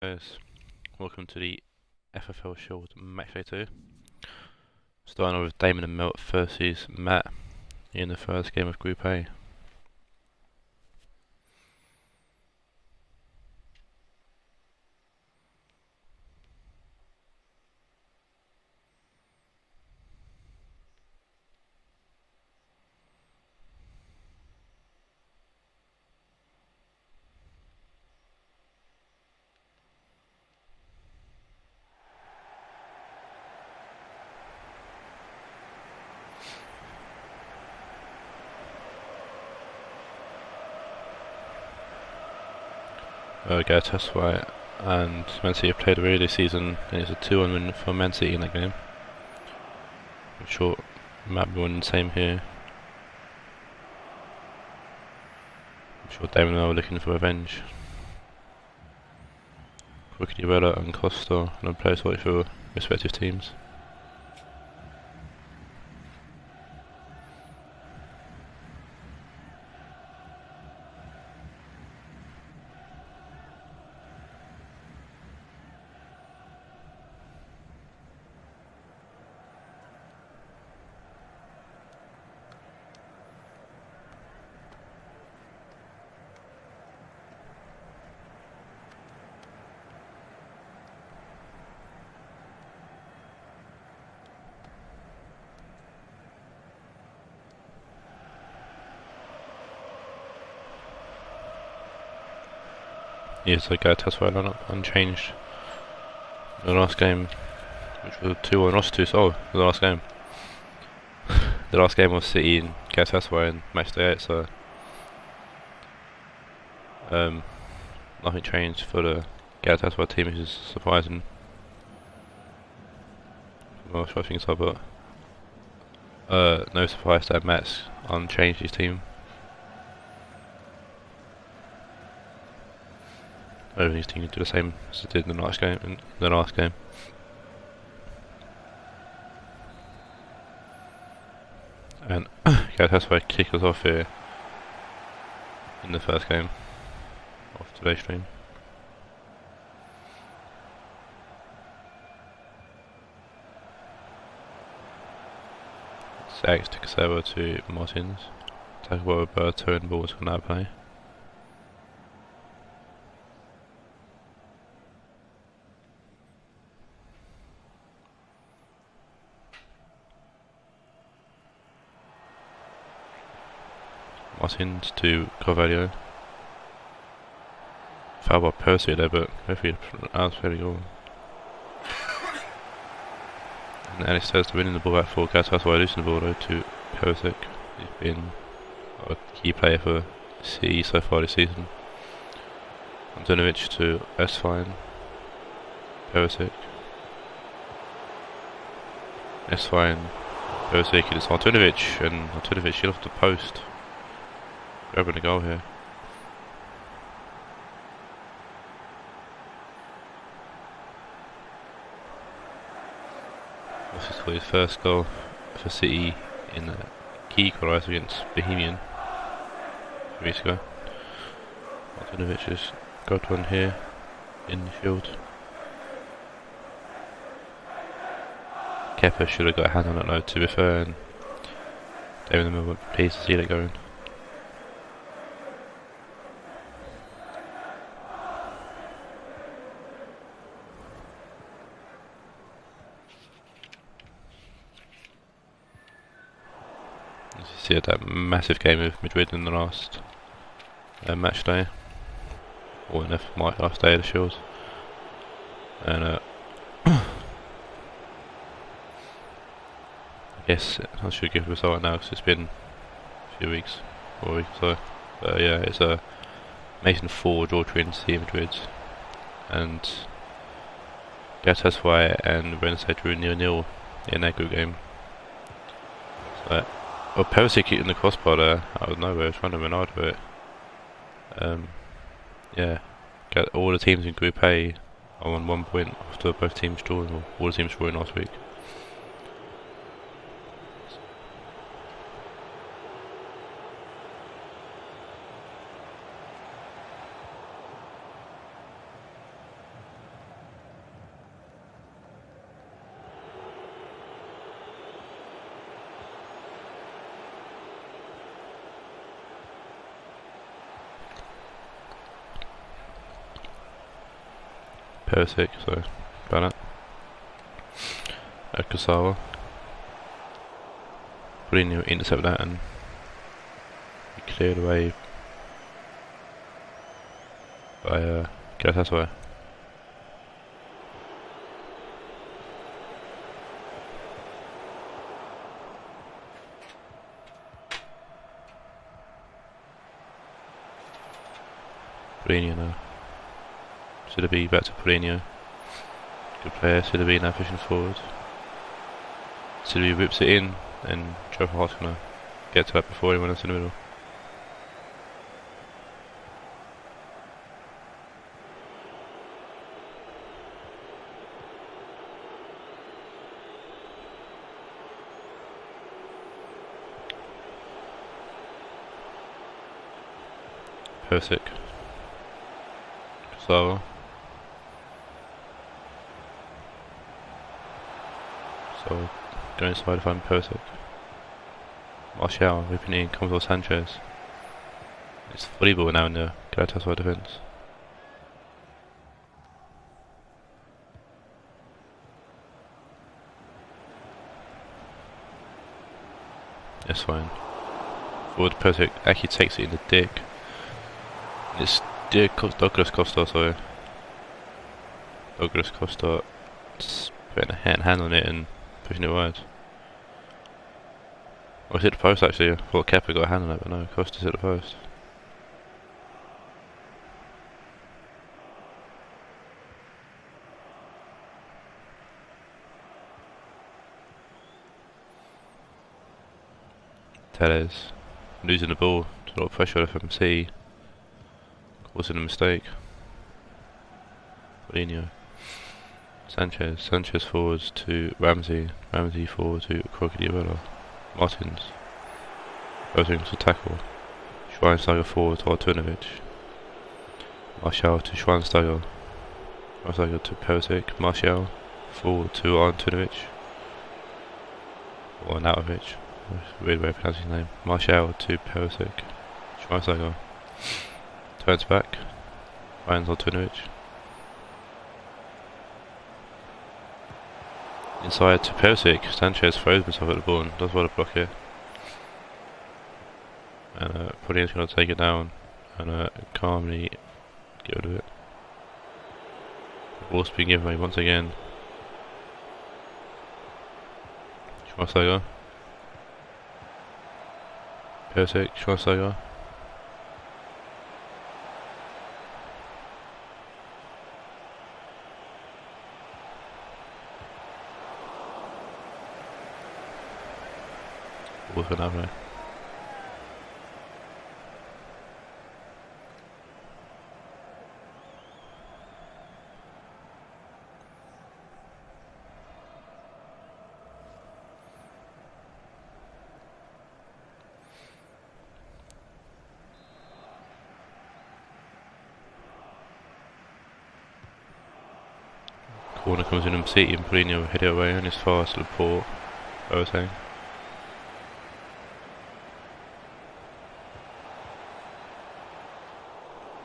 Guys, welcome to the FFL show with Matchday 2. Starting off with Damon and Melt versus Matt in the first game of Group A. Galatasaray and Man City have played a really this season, and it's a 2-1 win for Man City in that game. I'm sure Matt will win the same here. I'm sure Damon and I are looking for revenge. Rionegro and Costa and players fight for respective teams. Yes, I got Galatasaray lineup unchanged. The last game, which was 2-1 lost to, the last game. The last game was City and Galatasaray in Matchday 8, so nothing changed for the Galatasaray team, which is surprising. Well, I think so, but no surprise that Matt's unchanged his team. His team can do the same as it did in the last game. And Galatasaray kick us off here in the first game of today's stream. Ajax to Casero to Martins. Tackle Roberto and ball to now play. Martins to Carvalho. Foul by Percy there, but hopefully that's very good. And Alice has to win the ball back for Galatasaray, losing the ball though to Perisic. He's been a key player for City so far this season. Antonovic to Esfine. Perisic. Esfine. Perisic, it's Antonovic, and Antonovic hit off the post. Grabbing a goal here. This is for his first goal for City in the key equaliser against Bohemian a few weeks ago. Martinovic has got one here in the field. Kepa should have got a hand on it though, to be fair, and David and Miller were pleased to see that going. See that massive game with Madrid in the last match day, or in the last day of the shows, and I guess I should give a result now because it's been a few weeks, 4 weeks or so. But yeah, it's a Mason 4 draw between City and Madrid, and Galatasaray and Wednesday drew 0-0 in that group game. So, well, Perisic in the crossbar there out of nowhere, trying to Ronaldo it. Yeah, got all the teams in Group A are on 1 point after both teams drawing, or all the teams drawing last week. Perisic, so about that. Kasawa. Mourinho intercept that and be cleared away by Galatasaray. Mourinho now. Should it be back to Mourinho? Good player. Should it be now pushing forward? Should he whips it in and Joe Hart's gonna get to that before anyone else in the middle. Perisic. So going inside to find Perisic. Martial whipping in, comes off Sanchez. It's volleyball now in the Galatasaray defence. That's fine. Forward Perisic actually takes it in the dick. It's Douglas Costa, sorry. Douglas Costa putting a hand on it and pushing it wide. I was hit the post actually. I thought Kepa got a hand on it, but no, Costa's hit the post. Tellez losing the ball. There's a lot of pressure from C. Causing a mistake. Mourinho. Sanchez forwards to Ramsey forward to Crocodile. Martins. Rosing to tackle. Schweinsteiger forward to Artunovic. Martial to Schweinsteiger. Schweinsteiger to Perisic. Martial forward to Artunovic. Or Nautovic. Weird way of pronouncing his name. Martial to Perisic. Schweinsteiger. Turns back. Finds Artunovic. Inside to Perisic. Sanchez throws himself at the ball and does well to block it. And Mourinho's going to take it down and calmly get rid of it. The ball's being given away once again. Schweinsteiger. Perisic, Schweinsteiger. Ball's gone that way. Corner comes in and City and Mourinho head it away and it's fast to Laporte. Boateng.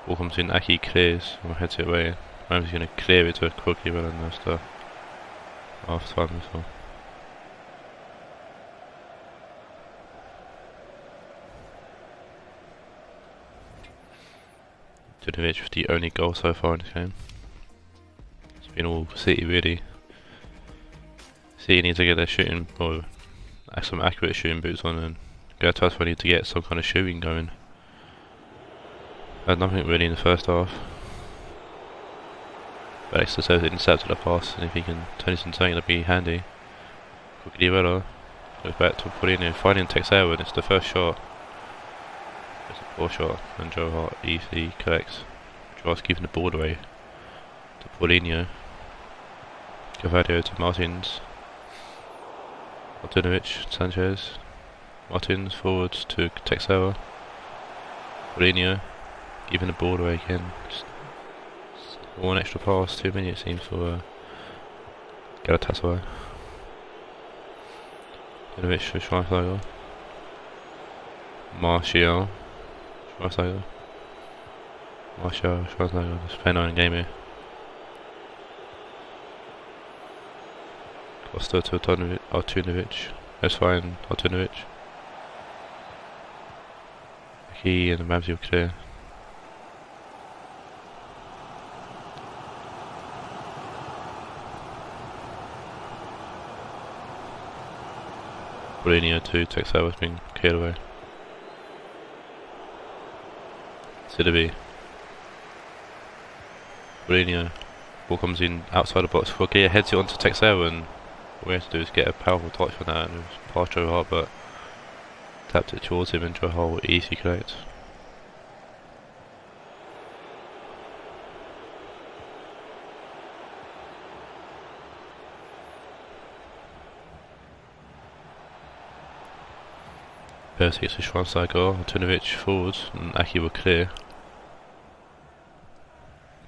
Ball comes in, Aki clears and heads it away. Ramsey's going to clear it to a quickly well and that's the half time whistle. Artunovic with the only goal so far in this game. Been all City really. City needs to get their shooting or some accurate shooting boots on and Galatasaray need to get some kind of shooting going. Had nothing really in the first half. But Exeter says it intercepted the pass and if he can turn this into something that'd be handy. Cucurella goes back to Mourinho, finding Texera and it's the first shot. It's a poor shot and Joe Hart easily collects. Joe Hart's keeping the ball away to Mourinho. Cavadio to Martins. Artunovic, Sanchez. Martins forwards to Texera. Mourinho giving the ball away again. Just one extra pass, too many it seems for Galatasaray. Artunovic for Schweinsteiger. Martial. Schweinsteiger. Schweinsteiger just playing on in game here. Costa to Artunovic. That's fine, Artunovic. He and Ramsey will clear. Mourinho to Texel has been cleared away. Sidibe. Mourinho. Ball comes in outside the box. Rogier heads it onto Texel, and what we have to do is get a powerful touch on that, and it was past Joe Hart, but tapped it towards him and Joe Hart will easily collect. Percy gets a Schweinsteiger, Artunovic forward, and Aki will clear.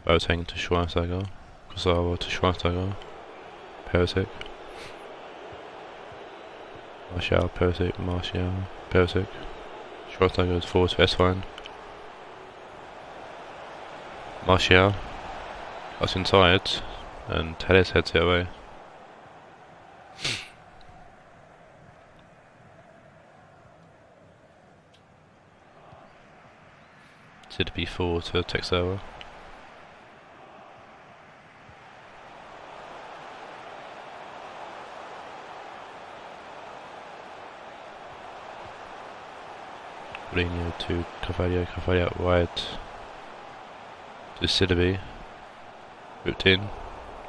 Boateng to Schweinsteiger, Kosawa to Schweinsteiger, Perisic. Martial, Perisic, Martial, Perisic. Schweinsteiger goes forward to S-Line. Martial cuts inside, and Teles heads it away. Sidibe forward to Texel. Mourinho to Carvalho, Carvalho out wide to Sidibe. Whipped in.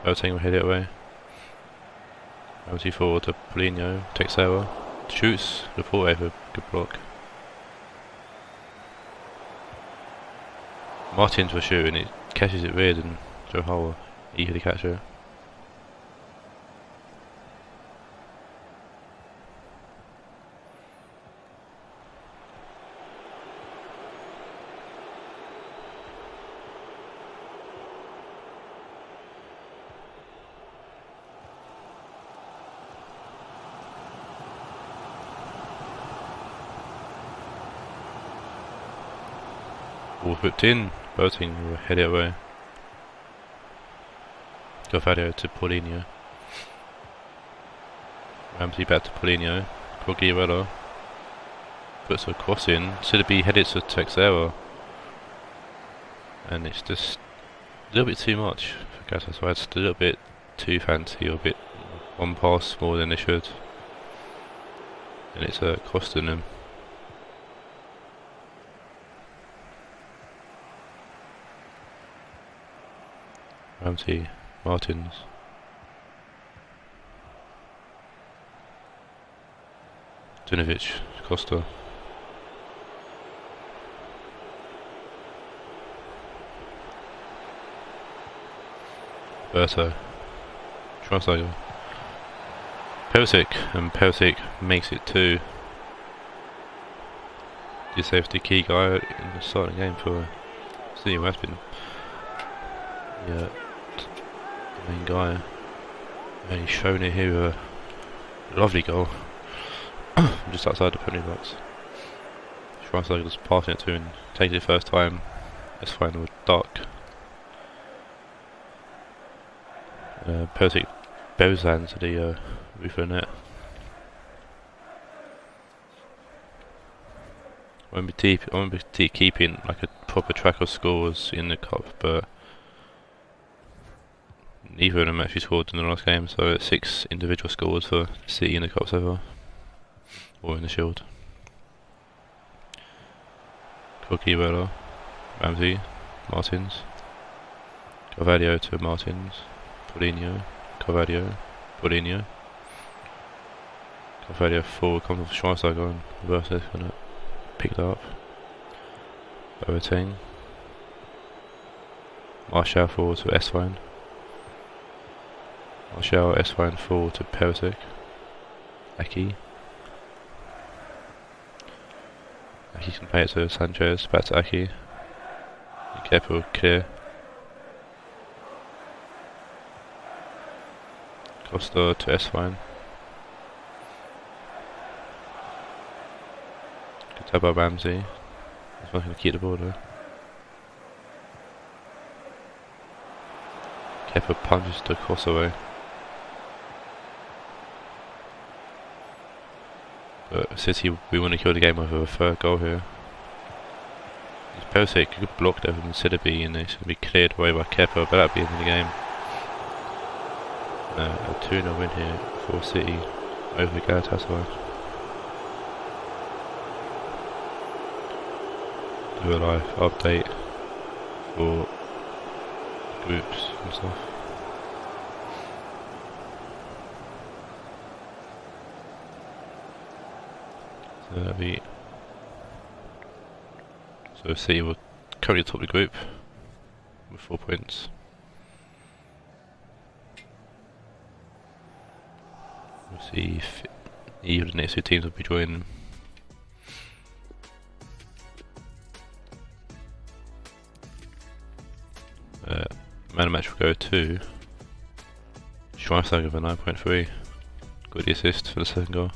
Boateng will head it away. Ramsey forward to Mourinho, Texel. Shoots. Laporte over. Good block. Martins will shoot and it catches it weird, and Joe Hart will easily catch it. Ball whipped in. Boateng will head it away. Carvalho to Paulinho. Ramsey back to Paulinho. Quagliarella puts a cross in. Sidibe headed to Texera. And it's just a little bit too much for Galatasaray. It's a little bit too fancy, or a bit one pass more than they should. And it's costing them. Ramsey, Martins. Dinovic, Costa. Berto. Schweinsteiger. Perisic, and Perisic makes it 2. The safety key guy in the starting game for City has been the main guy. And he's shown it here with a lovely goal just outside the penalty box. Schweinsteiger was passing it to him, takes it first time. It's fine with Dark. Perisic bows that into the roof of the net. I won't be keeping like a proper track of scores in the cup, but neither of them actually scored in the last game, so it's 6 individual scores for City in the cup so far, or in the Shield. Quagliarella, Ramsey, Martins, Carvalho to Martins, Paulinho, Carvalho, Paulinho. Carvalho forward comes off Schweinsteiger and Versus gonna pick that up. Boateng. Martial forward to S-Line. Martial S-Line forward to Perisic. Aki. Aki can play it to Sanchez, back to Aki. Kepa clear. Costa to S-Line. Good tap by Ramsey. He's not going to keep the ball though. Kepa punches the cross away. But City, we want to kill the game with a third goal here. Perisic could block there from Sidibe and it's going to be cleared away by Kepa, but that'll be the end of the game. A 2-0 win here for City over Galatasaray. Do a live update for groups and stuff. So that'll be. So City will currently top the group with 4 points. We'll see if either of the next 2 teams will be joining. Man of match will go to Schweinsteiger with a 9.3. Got the assist for the second goal.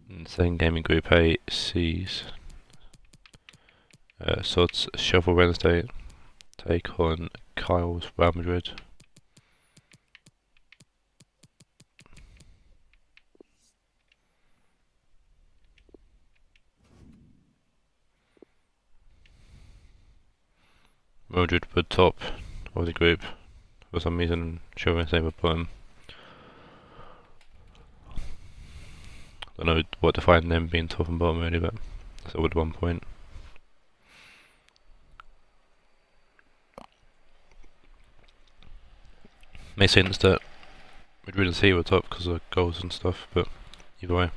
And the second game in Group A sees Sod's Sheffield Wednesday take on Kyle's Real Madrid. Madrid were top of the group for some reason. Sheffield Wednesday were bottom. Don't know what defined them being top and bottom really, but that's all at 1 point. Makes sense that Madrid and City were top because of goals and stuff, but either way.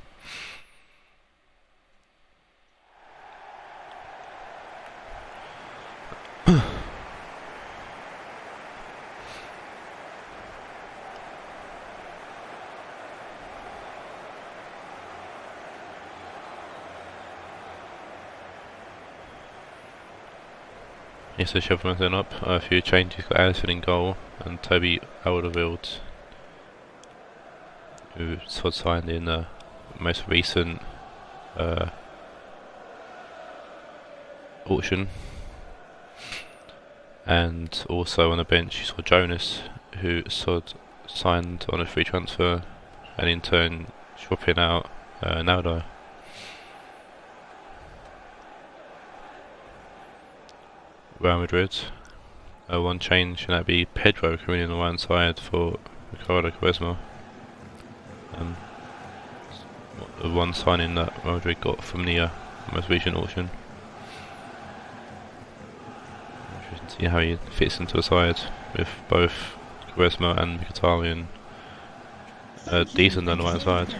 Yes, so Sheffield Wednesday up. A few changes. Got Alisson in goal and Toby Alderweireld, who sort of signed in the most recent auction. And also on the bench you saw Jonas, who sort of signed on a free transfer, and in turn swapping out Naldo. Real Madrid, one change, and that'd be Pedro coming in on one side for Ricardo Quaresma. The one signing that Real Madrid got from the most recent auction. Interesting to see how he fits into the side with both Quaresma and Mkhitaryan decent on the right side.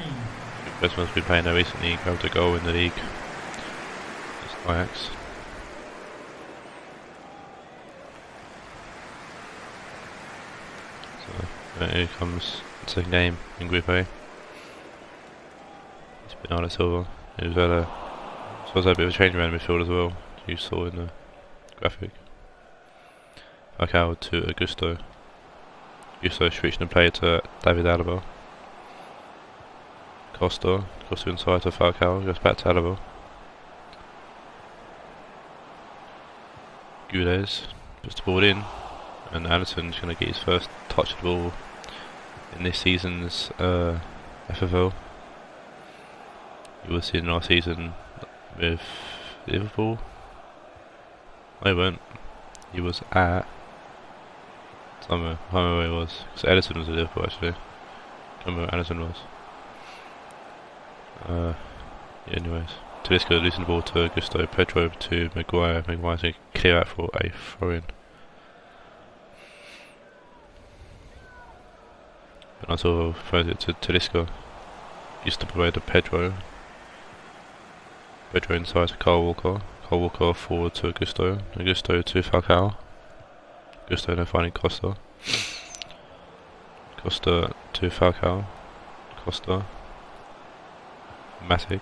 Quaresma's been playing there recently, grabbed a goal in the league. It's Ajax. Here comes the second game in Group A. It's Bernardo Silva. It was had a bit of a change around midfield as well, you saw in the graphic. Falcao to Augusto. Augusto switching the play to David Alaba. Costa inside to Falcao, goes back to Alaba. Guedes puts the ball in, and Alisson's going to get his first touch of the ball in this season's FFL. You will see in last season with Liverpool. I won't. He was at somewhere. I can't remember where he was. Because Ellison was at Liverpool actually. I can't remember where Ellison was. Yeah, anyways. Talisca losing the ball to Augusto. Pedro to Maguire. Maguire's going to clear out for a throw-in. And also throws it to Talisca. Used to provide to Pedro. Pedro inside to Kyle Walker. Kyle Walker forward to Augusto. Augusto to Falcao. Augusto now finding Costa. Costa to Falcao. Costa. Matic.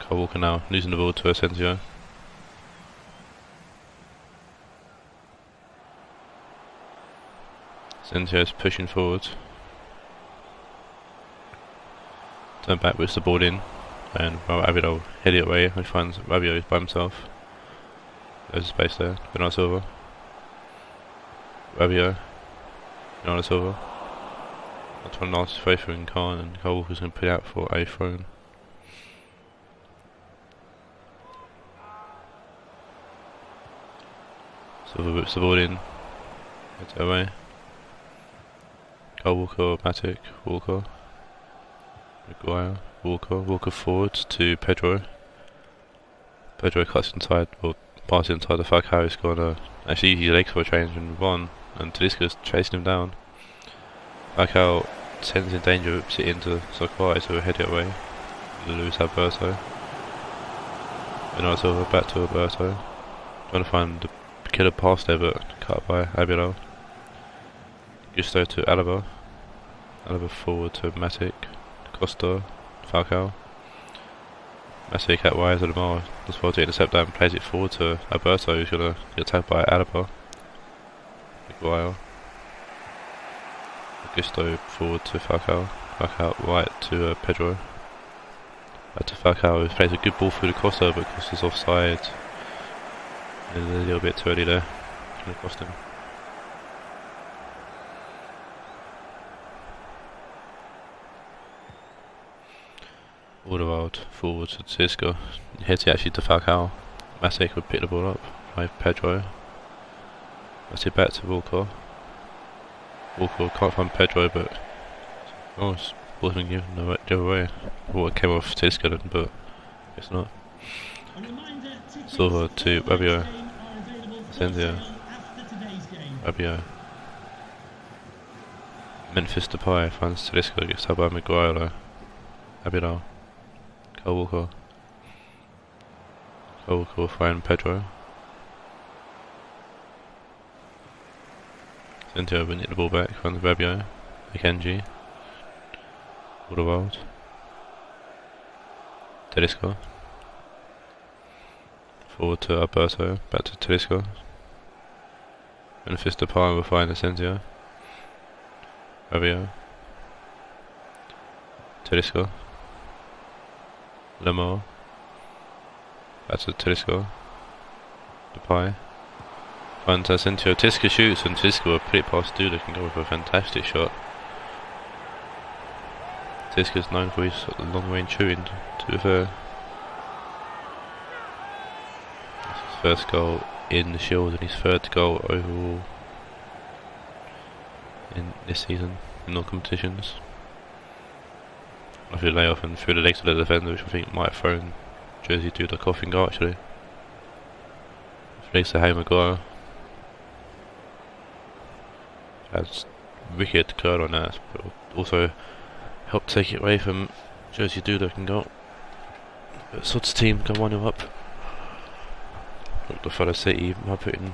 Kyle Walker now losing the ball to Asensio. Asensio's pushing forward. Turn back with the ball in, and Rabiot head it away. He finds Rabiot by himself. There's space there. Bernardo Silva. Rabiot. Bernardo Silva. I'm trying to ask faith in Khan, and Cole Walker's going to put out for a throw. Silva whips the ball in. Heads it away. Cole Walker, Matic, Walker. Maguire, Walker forward to Pedro. Pedro cuts inside, or passes inside the Falcao. He's got a actually easy legs for a change and run, and Talisca's chasing him down. Falcao sends in danger, whips it into Sokwai to head it away. Lose Alberto. Bernardo Silva back to Alberto. Trying to find the killer pass there, but cut by Abelard. Gusto to Alaba. Alaba forward to Matic. Costa, Falcao. Matic out wide to Lamar. As well to intercept that and plays it forward to Alberto, who's going to get attacked by Alaba. Maguire. Gusto forward to Falcao. Falcao right to Pedro. Back to Falcao, who plays a good ball through the Costa, but Costa's offside. A little bit too early there. It's going to cost him. Alderweireld forward to Cisco. Heads it actually to Falcao. Matic would pick the ball up by Pedro. Matic back to Walker. Walker can't find Pedro, but it's ball's been given the other way. Well, it came off Cisco then, but it's not. Silva to Rabiot. Asensio. Rabiot. Memphis Depay finds Talisca, gets out by Maguire though. Abidal. Cole Walker. Cole Walker will find Pedro. Asensio will nick the ball back, finds Rabiot. Akanji. Alderweireld. Talisca. Forward to Alberto, back to Talisca. Memphis Depay will find Asensio. Rabiot. Talisca. Lamar. Back to Talisca. Depay. Finds Asensio. Talisca shoots and Talisca will put it past Duda, can go with a fantastic shot. Talisca's known for his long range shooting, to be fair. That's his first goal in the Shield and his third goal overall in this season in all competitions. After the layoff and through the legs of the defender, which I think might have thrown Jersey to the coughing goal actually. Legs to Harry Maguire. That's wicked curl on that, but also helped take it away from Jersey Dudek and goal. But Sod's team go 1-0 up. Look, the fellow City might put in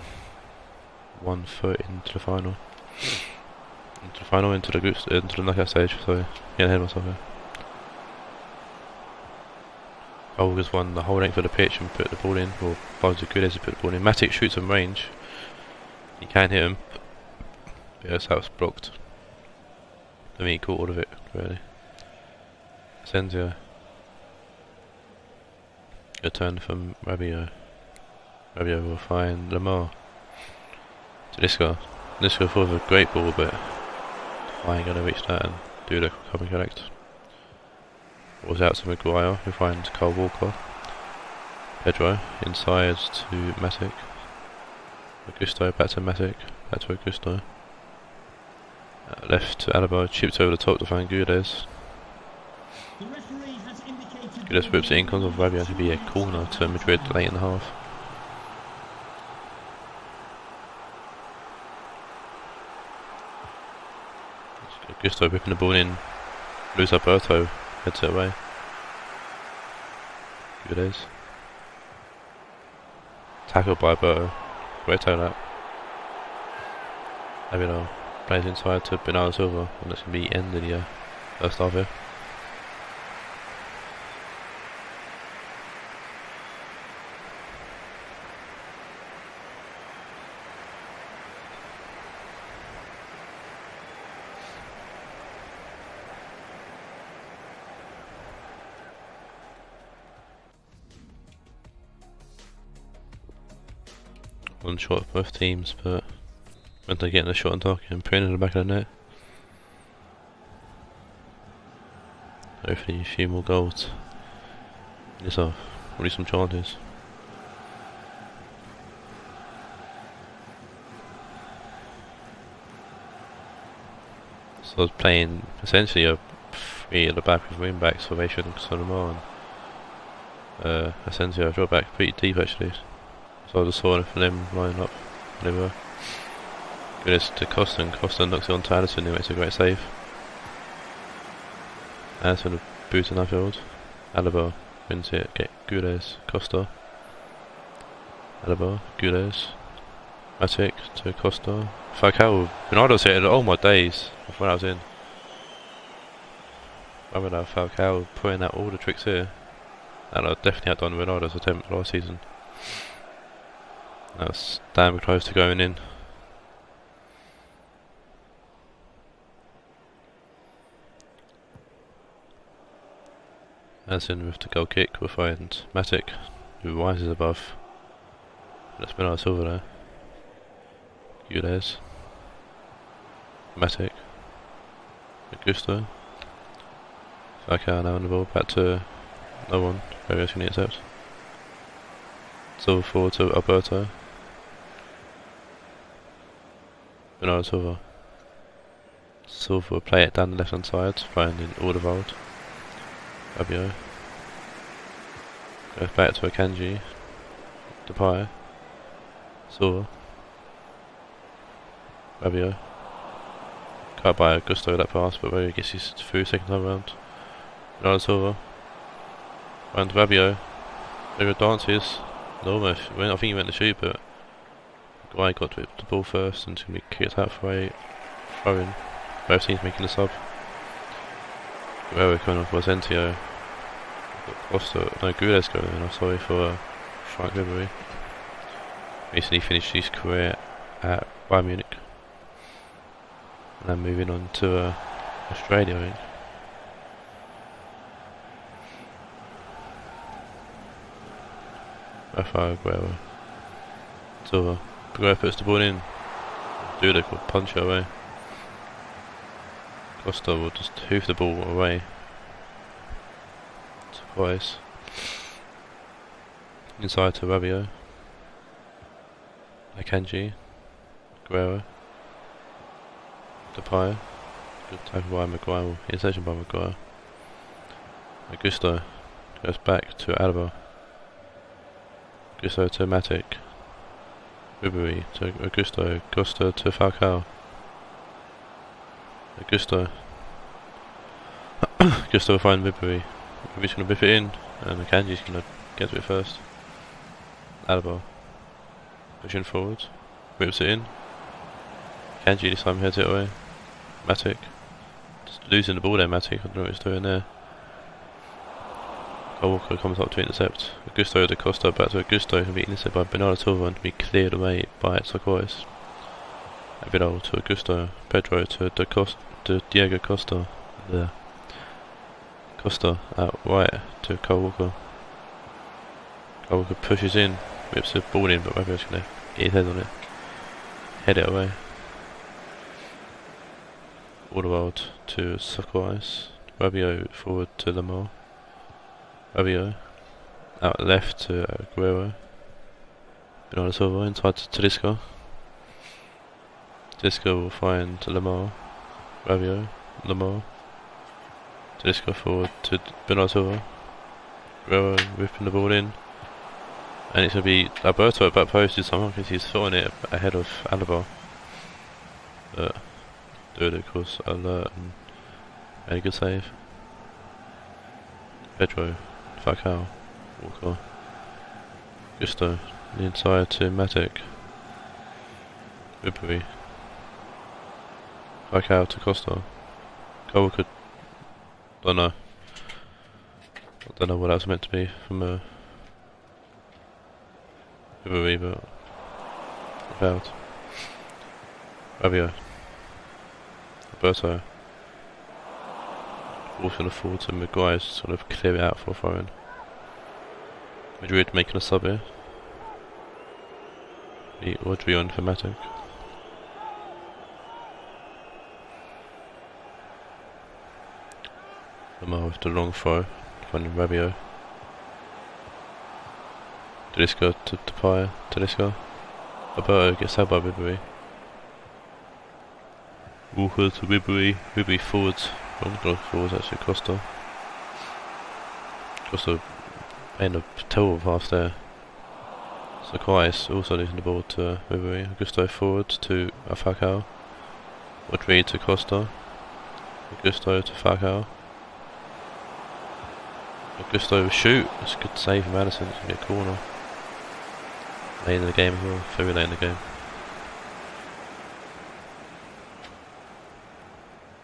1 foot into the final. Into the groups, into the knockout stage, so getting ahead of myself here. Olga's won the whole length of the pitch and put the ball in, or finds a good as to put the ball in. Matic shoots on range. He can hit him. But yes, that was blocked. I mean, he caught all of it, really. Asensio. Good turn from Rabiot. Rabiot will find Lamar. Talisca. Talisca for a great ball, but I ain't gonna reach that and do the come and collect. Was out to Maguire, who finds Cole Walker. Pedro inside to Matic. Augusto back to Matic. Back to Augusto. Left to Alaba, chipped over the top to find Guedes. Guedes whips it in, comes off Rabiot to be a corner to Madrid late in the half. Augusto whipping the ball in. Lose Alberto, heads it away. Guedes. Tackled by Alberto. Great tackle that. Abidal plays inside to Bernardo Silva, and that's going to be the end of the first half here. one shot of both teams, but when they're getting a shot on target and putting it in the back of the net, hopefully a few more goals in this half, or at least some chances. So I was playing essentially a 3 at the back with wing backs, formation and Solomon. Essentially I dropped back pretty deep actually. So I just saw it for them lining up when they were. Goodness to Costa, and Costa knocks it on to Addison, who makes a great save. Addison with boot in Anfield. Alaba wins it, get Gudes, Costa. Alaba, Gudes. Matic to Costa. Falcao, Ronaldo's hit it, oh my days, when I was in. I remember Falcao putting out all the tricks here. And I definitely had done Ronaldo's attempt last season. That was damn close to going in. As in with the goal kick, we'll find Matic, who rises above. Let's spin our silver there. Gudes. Matic. Augusto. Falcao now on the ball, back to no one. Very much going to accept. Silver forward to Alberto. Bernardo Silva. Silva will play it down the left hand side, finding Alderweireld. Fabio. Goes back to Akanji. Depay. Silva. Fabio. Cut by Augusto that pass, but Fabio gets his through second time round. Bernardo Silva. And Fabio. Fabio dances. Almost. I think he went to shoot, but Guy got the ball first and it's going to be kicked out for a throw-in. Both teams making a sub. Guerrero coming off Asensio. Costa, no, Gudes going in, I'm sorry for Frank Ribery. Recently finished his career at Bayern Munich. And then moving on to Australia, I think. Rafael Guerrero. Silva. Guerrero puts the ball in. Dudek will punch it away. Costa will just hoof the ball away. Twice. Inside to Rabiot. Akanji. Guerrero. Depay. Good tackle by Maguire. Interception by Maguire. Augusto goes back to Alaba. Augusto to Matic. Ribery to Augusto. Costa to Falcao. Augusto. Augusto will find Ribery. Ribery's going to whip it in, and Akanji's going to get to it first. Alaba. Pushing forward. Whips it in. Akanji this time heads it away. Matic. Just losing the ball there, Matic. I don't know what he's doing there. Walker comes up to intercept. Augusto to Costa, back to Augusto, can be intercepted by Bernardo Silva and to be cleared away by Turquoise. Vidal to Augusto, Pedro to Diego Costa. There. Costa out right to Kyle Walker. Kyle Walker pushes in, whips the ball in, but Rabiot's going to get his head on it. Head it away. Alderweireld to Turquoise. Rabiot forward to Lamar. Rabiot out left to Guerrero. Bernardo Silva inside to Tedesco. Tedesco will find Lamar. Rabiot, Lamar. Tedesco forward to Bernardo Silva. Guerrero whipping the ball in. And it's going to be Alberto at back post this time because he's throwing it ahead of Alaba. But Dude, of course, alert and made a good save. Pedro. Falcao, Walker, Gusto, the inside to Matic, Ribery, Falcao to Costa, Walker, don't know what that was meant to be from Ribery, but failed. Rabiot, Alberto. Ball's going to fall to Maguire to sort of clear it out for a throw-in. Madrid making a sub here. What we on for Matic? Lamar with the long throw, finding Rabiot. Tedesco to Depay, Tedesco. Alberto gets out by Ribery. Walker to Ribery, Ribery forwards. Not forwards actually, Costa. Costa playing a terrible pass there. Sakai also losing the ball to Ribery. Augusto forward to Falcao. Madrid to Costa. Augusto to Falcao. Augusto shoot. It's a good save from Madison. It's going to be a corner. Late in the game as well. Very late in the game.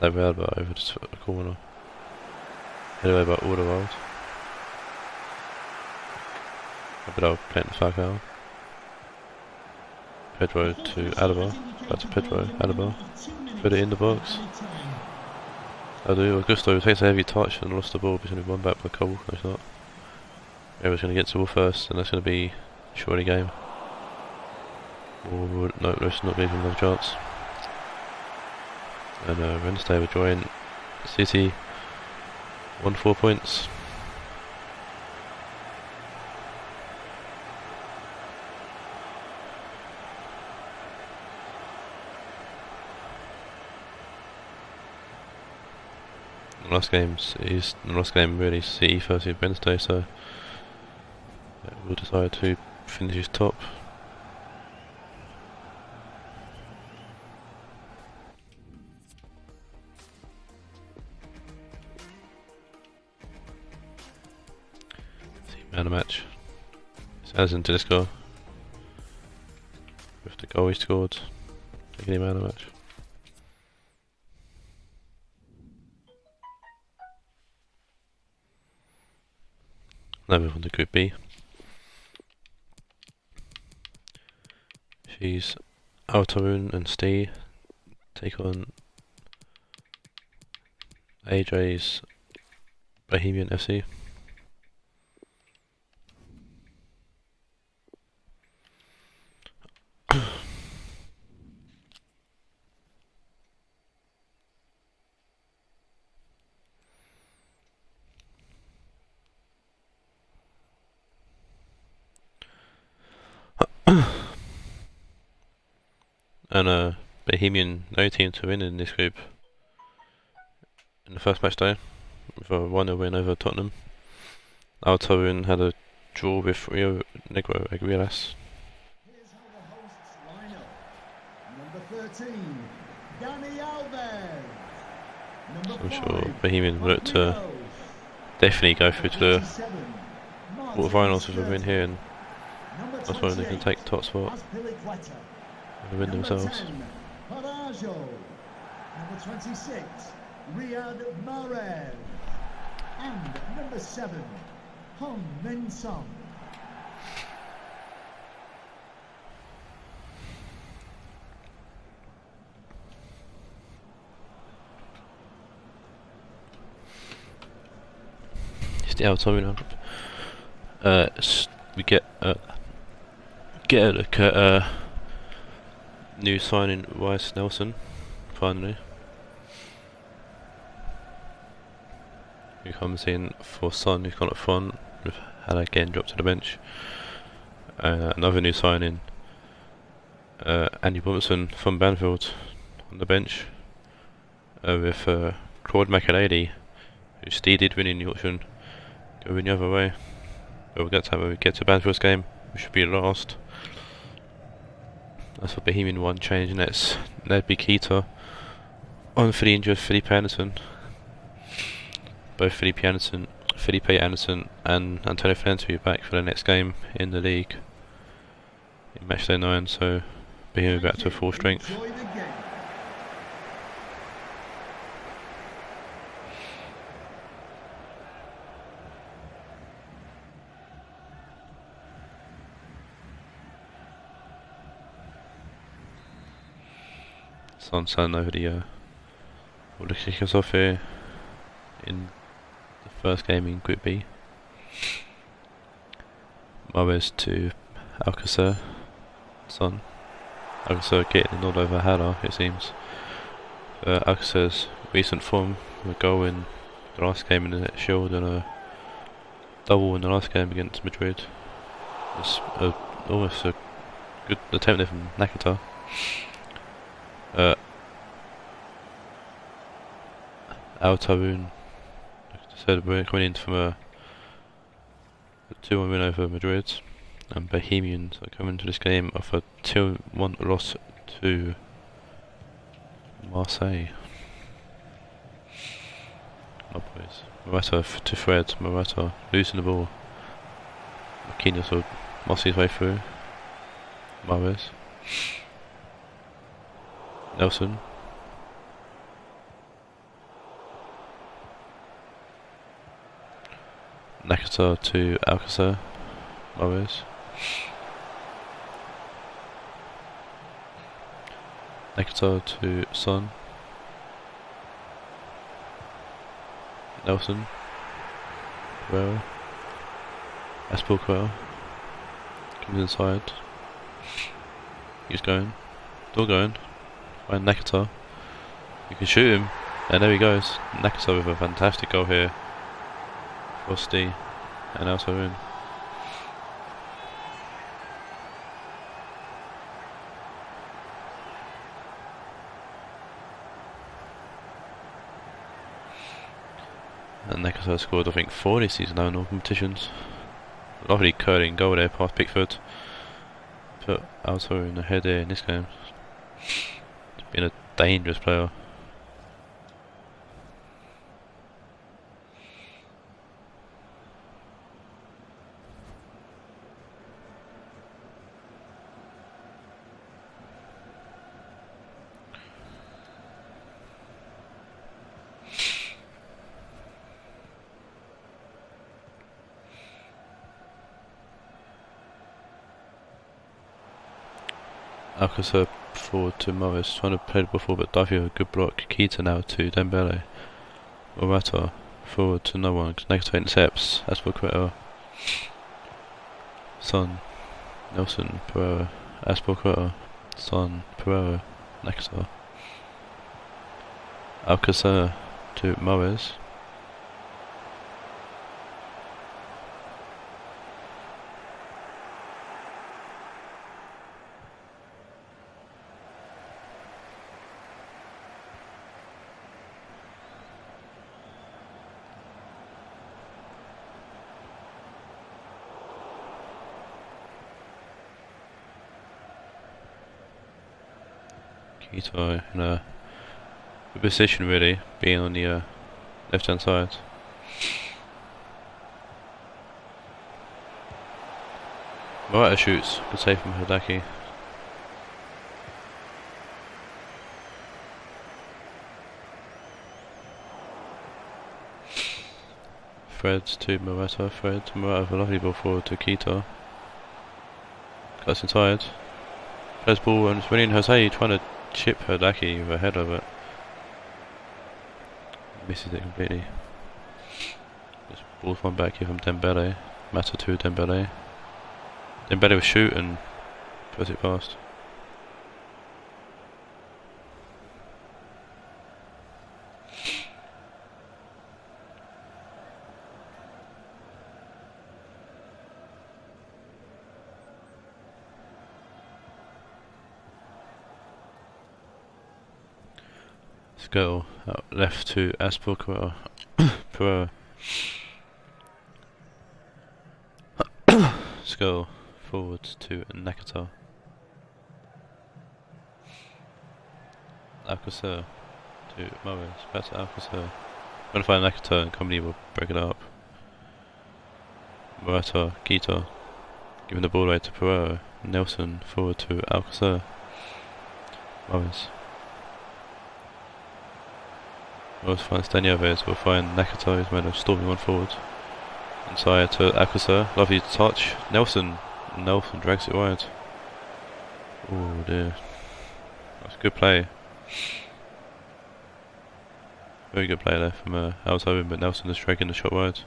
They were over the corner. Headed away by Alderweireld. Abidal playing to Falcao. Pedro to Alaba. Back to Pedro. Alaba. Put it in the box. Augusto takes a heavy touch and lost the ball, but he's going to run back by Cole. No, it's not. Everyone's going to get to the ball first, and that's going to be a shorty game. Or, no, let's not leave him another chance. And Wednesday will join City. 4 points. The last game really City versus Wednesday, so we'll decide who finishes top. Man of the match. It's Alisson Tedesco with the goal he scored, taking him man of the match. Now move on to Group B. She's Taawoun and Stee take on AJ's Bohemian FC. And Bohemian, no team to win in this group in the first match day, with a 1-0 win over Tottenham. Taawoun had a draw with Rionegro Aguilas. Here's how the hosts line up. Number 13, Dani Alves. Number I'm 5, sure Bohemian will look to definitely go through to the quarterfinals with a win here, and that's why they can take the top spot and win themselves. 10, Parajo. Number 26, Raed. And number 7, Hong Min Song. It's the outside now. We get a look at new signing Rice Nelson, finally, who comes in for Son, who's gone up front, with Haller again dropped to the bench. Another new signing, Andy Robertson from Banfield on the bench, with Claude Makelele, who Steve did win in the auction, going the other way. But we'll get to that when we get to Banfield's game, which should be last. That's what Bohemian one change, and that's Nedby Keita on for the injured Felipe Anderson. Both Felipe Anderson and Antonio Fernandes will be back for the next game in the league in Matchday 9, so Bohemian back to full strength. Son over the will kick us off here in the first game in Group B. Mahrez to Alcacer, Son. Alcacer getting all over Hala, it seems. Alcacer's recent form, a goal in the last game in the Shield and a double in the last game against Madrid. It's almost a good attempt there from Nakata. Taawoun, like I said, we're coming in from a 2-1 win over Madrid, and Bohemian are coming to this game off a 2-1 loss to Marseille. Oh boys. Morata to Fred. Morata losing the ball. Marquinhos will moss his way through. Mahrez. Nelson. Nakata to Alcacer. Mahrez. Nakata to Son. Nelson. Pereira. Aspilicueta. Comes inside. He's going. Still going. Find Nakata. You can shoot him. And there he goes. Nakata with a fantastic goal here. Frosty. And also in. And Nakata scored, I think, 4 this season now in all competitions. Lovely curling goal there past Pickford. Put Alto in the head there in this game. He's been a dangerous player. Alcacer forward to Morris, trying to play the ball forward, but Davio a good block. Keita now to Dembele. Morata forward to no one. Nakata intercepts. Aspilicueta. Son. Nelson. Pereira. Aspilicueta. Son. Pereira. Nakata. Alcacer to Morris. Keita in a good position really, being on the left hand side. Morata shoots, good save from Hidaki. Fred to Morata, Fred to Morata with a lovely ball forward to Keita. Cuts inside. Fred's ball and it's winning Jose trying to chip Hidaki with a head of it. Misses it completely. Just ball's one back here from Dembele. Mata to Dembele. Dembele will shoot and puts it past. Go out left to Aspilicueta. Pereira. Skull forward to Nakata. Alcacer to Morris. Back to Alcacer. Gonna find Nakata and company will break it up. Morata, Keita. Giving the ball away to Pereira. Nelson forward to Alcacer. Morris. We'll find Stanioves, we'll find Nakata, who's made a stormy one forward. Inside to Alcacer, lovely touch. Nelson drags it wide. Oh dear. That's a good play. Very good play there from Altoven, but Nelson is dragging the shot wide.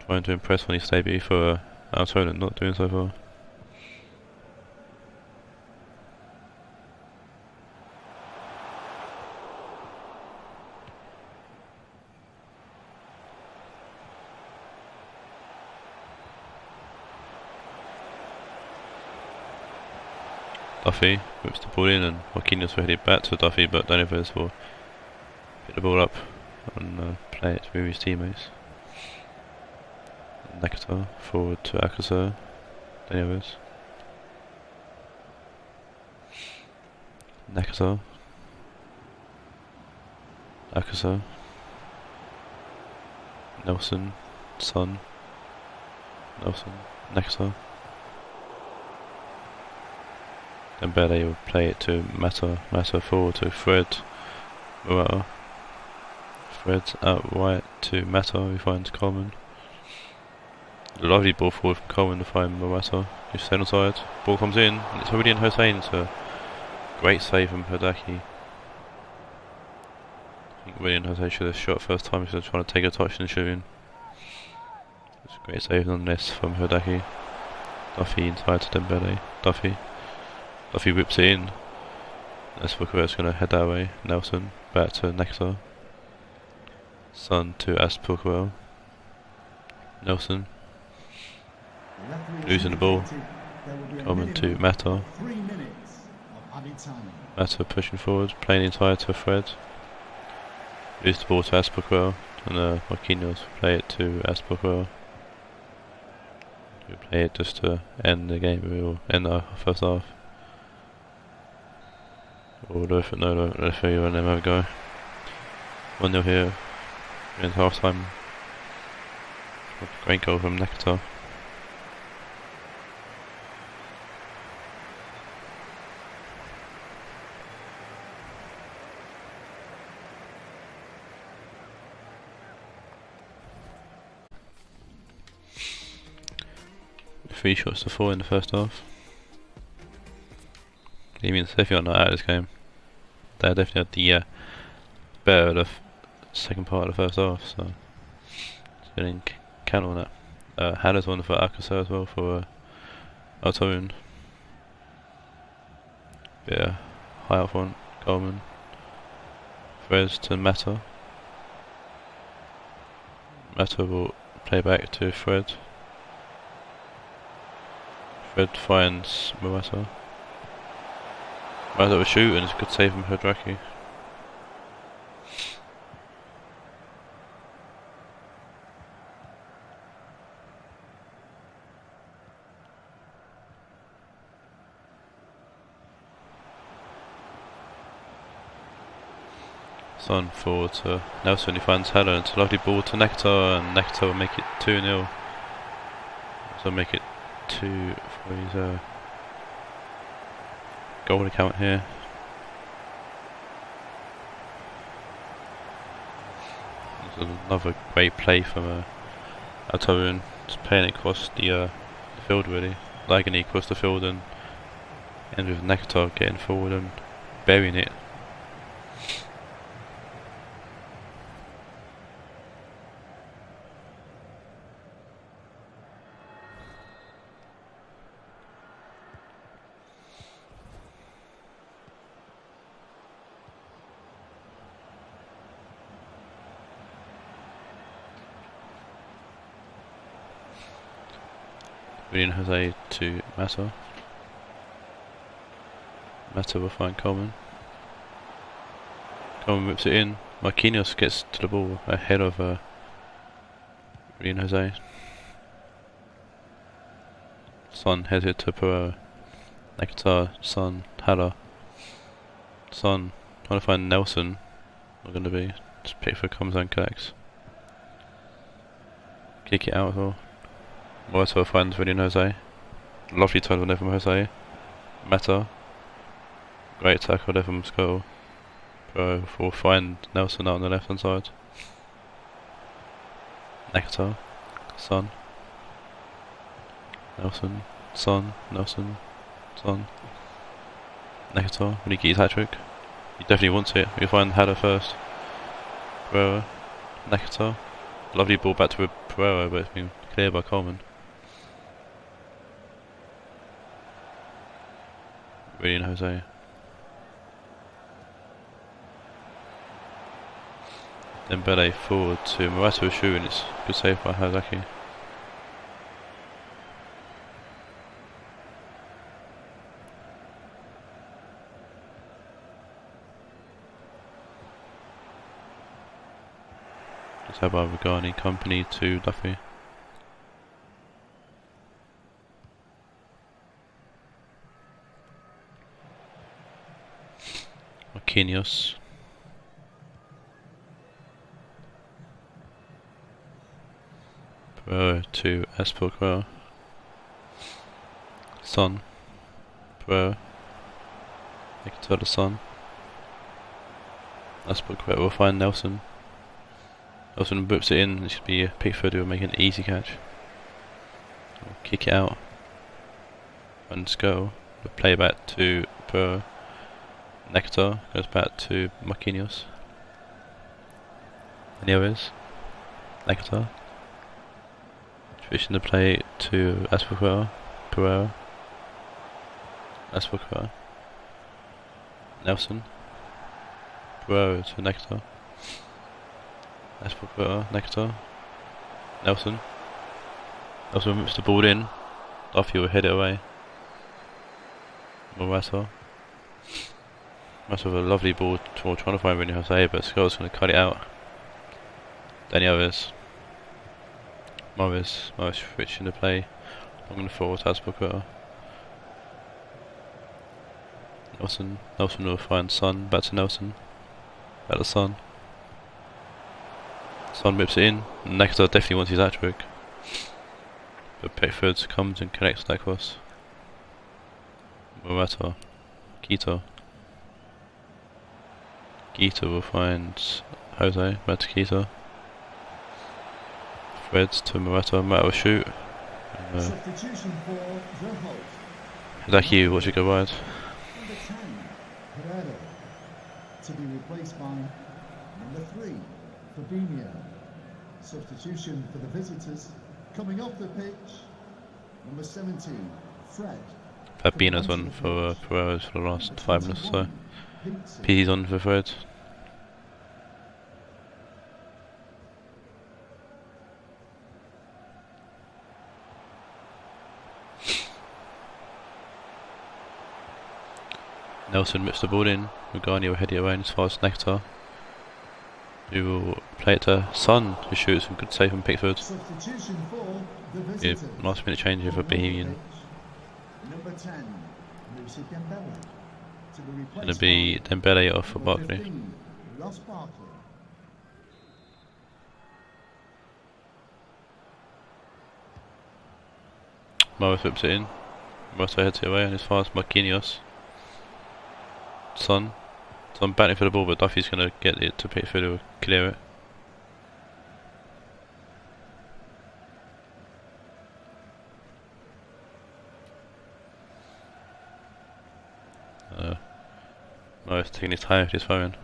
Trying to impress on his debut for Altoven, not doing so far. Duffy whips the ball in and Marquinhos will head it back to Duffy, but Daniels will pick the ball up and play it with his teammates. Nakata forward to Akaza, Daniels. Nakata. Akaza. Nelson. Son. Nelson. Nakata. Then Bede will play it to Mata. Mata forward to Fred. Morata. Fred out wide to Mata, who finds Coleman. Lovely ball forward from Coleman to find Morata. He's centre side. Ball comes in, and it's already in Hossein, so great save from Hodaki. I think William Jose should have shot first time instead of trying to take a touch and shooting. It's a great save nonetheless from Hodaki. Duffy inside to Dembele. Duffy whips it in. Aspokuel's going to head that way. Nelson back to Nektar. Son to Aspokuel. Nelson losing the ball. Coming to Mata. Mata pushing forward, playing inside to Fred. Lose the ball to Aspokuel, and Marquinhos play it to Aspokuel. We play it just to end the game. We will end the first half. Or no, referee and then have a go. 1-0 here in half time. Great goal from Nektar. Three shots to 4 in the first half. Bohemian definitely not out of this game. They definitely had the better of the second part of the first half, so didn't count on that. Hannah's one for Akaza as well for Taawoun. Yeah, high up front, Coleman. Frez to Mata. Mata will play back to Fred. Fred finds Morata. Morata will shoot and it's a good save from Hodraki. Son forward to Nelson, he finds Haller, and it's a lovely ball to Nektar, and Nektar will make it 2-0. So make it 2 for his goal account here. There's another great play from Taawoun, just playing it across the field really, lagging across the field and with Nektar getting forward and burying it. William Jose to Mata. Mata will find Coleman. Coleman whips it in. Marquinhos gets to the ball ahead of William Jose. Son heads it to Pereira. Nektar, Son, Haller. Son trying to find Nelson. Not going to be. Just pick for comes and collects. Kick it out as well. Morata finds William Jose. Lovely title there from Jose. Mata. Great tackle there from Skull. Will find Nelson out on the left hand side. Nektar. Son. Nelson. Son. Nelson. Son. Nektar. When he gets his hat trick. He definitely wants it. We'll find Haller first. Pereira. Nektar. Lovely ball back to Pereira, but it's been cleared by Coleman. William Jose. Then Bede forward to Morata shoe, and it's good save by Hazaki. Next up, Regani Company to Duffy. Marquinhos. Pereira to Espelquer. Son. Pereira. Make it to the Son. Espelquer will find Nelson. Nelson whips it in. It should be Pickford who will make an easy catch. Kick it out. And go. The play back to Pereira. Nectar goes back to Marquinhos. Any others? Nectar. Switching the play to Espelquer. Pereira. Espelquer. Nelson. Pereira to Nectar. Espelquer. Nectar. Nelson. Nelson whips the ball in. Duffy will head it away. Morata. Must have a lovely ball trying to find Rene Jose, but Skull's going to cut it out. Danny Alves. Morris switching the play. I'm going to forward Espelquer. Nelson will find Son. Back to Nelson. Back to Son. Son whips it in. Nectar definitely wants his hat-trick. But Pickford comes and connects that cross. Morata. Quito. Quito will find Jose. Back to Quito. Fred to Morata. Morata will shoot. Substitution for the Holt. Like you, watch it go wide. Number 10, Raed, to be replaced by number 3, Bohemian. Substitution for the visitors. Coming off the pitch, number 17, Fred. Fabinho's on for Pereira's for the last 5 minutes or so. PD's on for Fred. Nelson whips the ball in. Regani will head it away as far as Nectar, who will play it to Son, who shoots a good save from Pickford. Substitution for the Yeah, visitors. last minute change here for Bohemian. Number 10, Lucy Dembele. To be replaced Going to be by Dembele off for number Barkley. 15, Ross Barkley. Morris whips it in. Morris heads it away and as far as Marquinhos. Son batting for the ball, but Duffy's going to get it to Pickford who will clear it. Morris taking his time with his phone.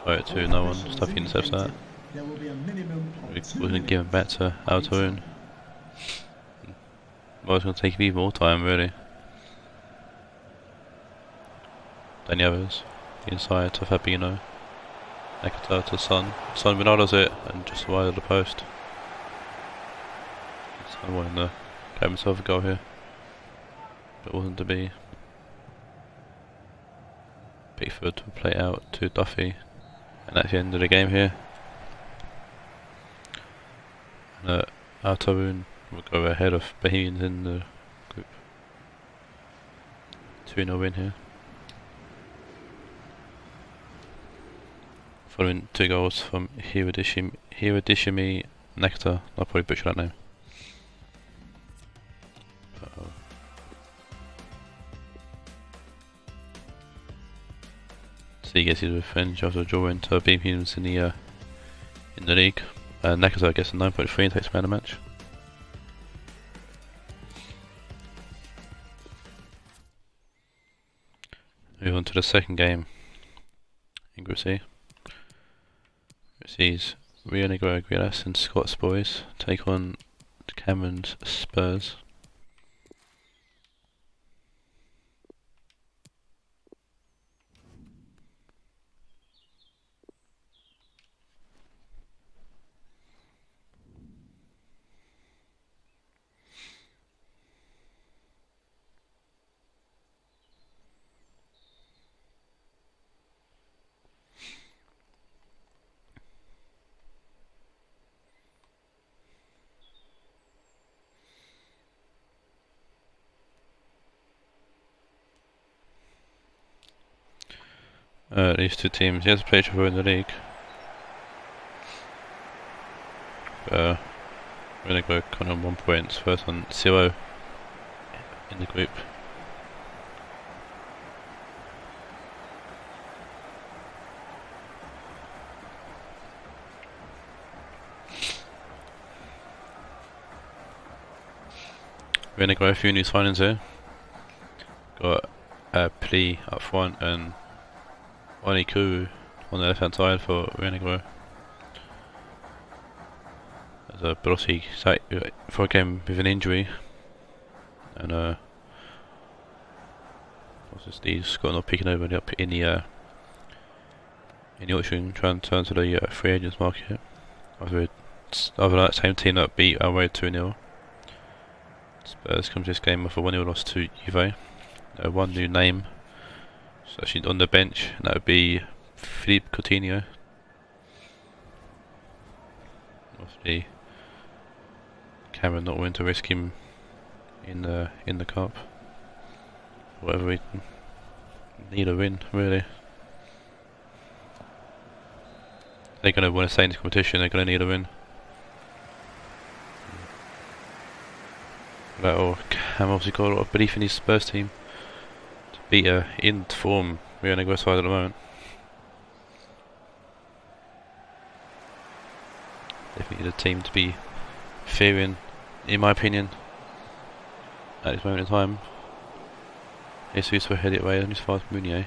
Throw it to no one. Duffy intercepts that. There will be a minimum of We're 2 going to give him back minutes. to Taawoun. Morris going to take even more time, really. Danny Alves, inside to Fabinho. Nectar to Son. Son Ronaldo's it, and just wide of the post. Son wanting to get himself a goal here, but wasn't to be. Pickford will play out to Duffy, and that's the end of the game here. And Taawoun will go ahead of Bohemians in the group. 2-0 win here. Following 2 goals from Hirodishimi Nectar. I'll probably butcher that name. So he gets his revenge after drawing to BPMs in the league. Nectar gets a 9.3 and takes man of the match. Move on to the second game in Group C. It sees Rionegro, Grealas and Scots boys take on Cameron's Spurs. These two teams, yes, play each other in the league. Rionegro kind of 1 point, first on 0 in the group. Rionegro, a few new signings here. Got Pli up front and Oniku on the left hand side for Rionegro. There's a Brossi for a game with an injury, and what's this? He's got no peeking over up in the auction, trying to turn to the free agents market. Other than that same team that beat our way 2-0. Spurs comes this game off a 1-0 loss to Juve. One new name, so actually on the bench, and that would be Philippe Coutinho. Obviously, Cameron not willing to risk him in the cup. For whatever reason, need a win really. They're going to want to stay in this competition. They're going to need a win. Cam obviously got a lot of belief in his Spurs team to beat in form Rionegro side at the moment. Definitely the team to be fearing, in my opinion, at this moment in time. Jesus will head it away as far as Meunier.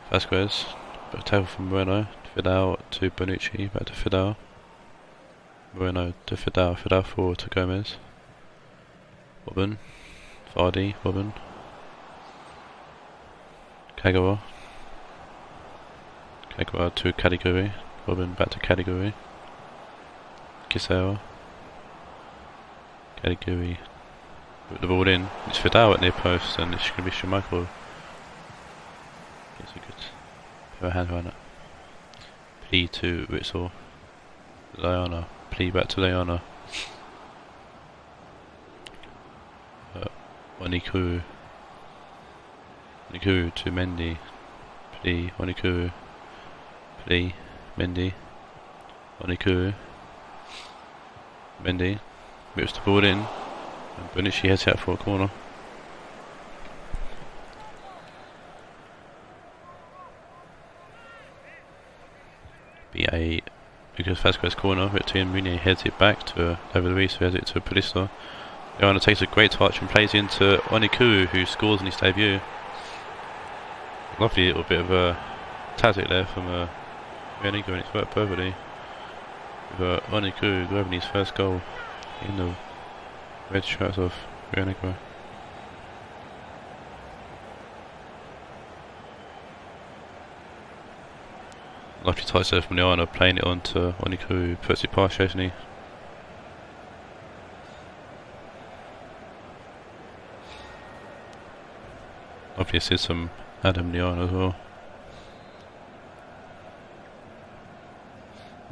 Vasquez, but a tackle from Moreno. Fidal to Bonucci, back to Fidal. Moreno to Fidal, Fidal forward to Gomez. Robin, Vardy, Robin. Kagawa. Kagawa to Caliguri. Robin back to Caliguri. Kiseo. Caliguri. Put the ball in. It's Fidal at near post, and it's going to be Schmeichel. Gets a good pair of hands around it. Pli to Ritzel. Liana. Pli back to Liana. Oniku. Oniku to Mendy. Pli. Oniku. Pli. Mendy. Oniku. Mendy. Whips the ball in. And Bonucci heads out for a corner. Because Vasquez corner, Victorian Meunier heads it back to over the Reese, who has it to Polista. Joanna takes a great touch and plays into Oniku, who scores in his debut. Lovely little bit of a tactic there from Rionegro, and it's worked perfectly. With Oniku grabbing his first goal in the red shirts of Rionegro. Lovely touch there from Liana, playing it on to Oniku, who puts it past Chesney. Lovely assist from Adam Liana as well.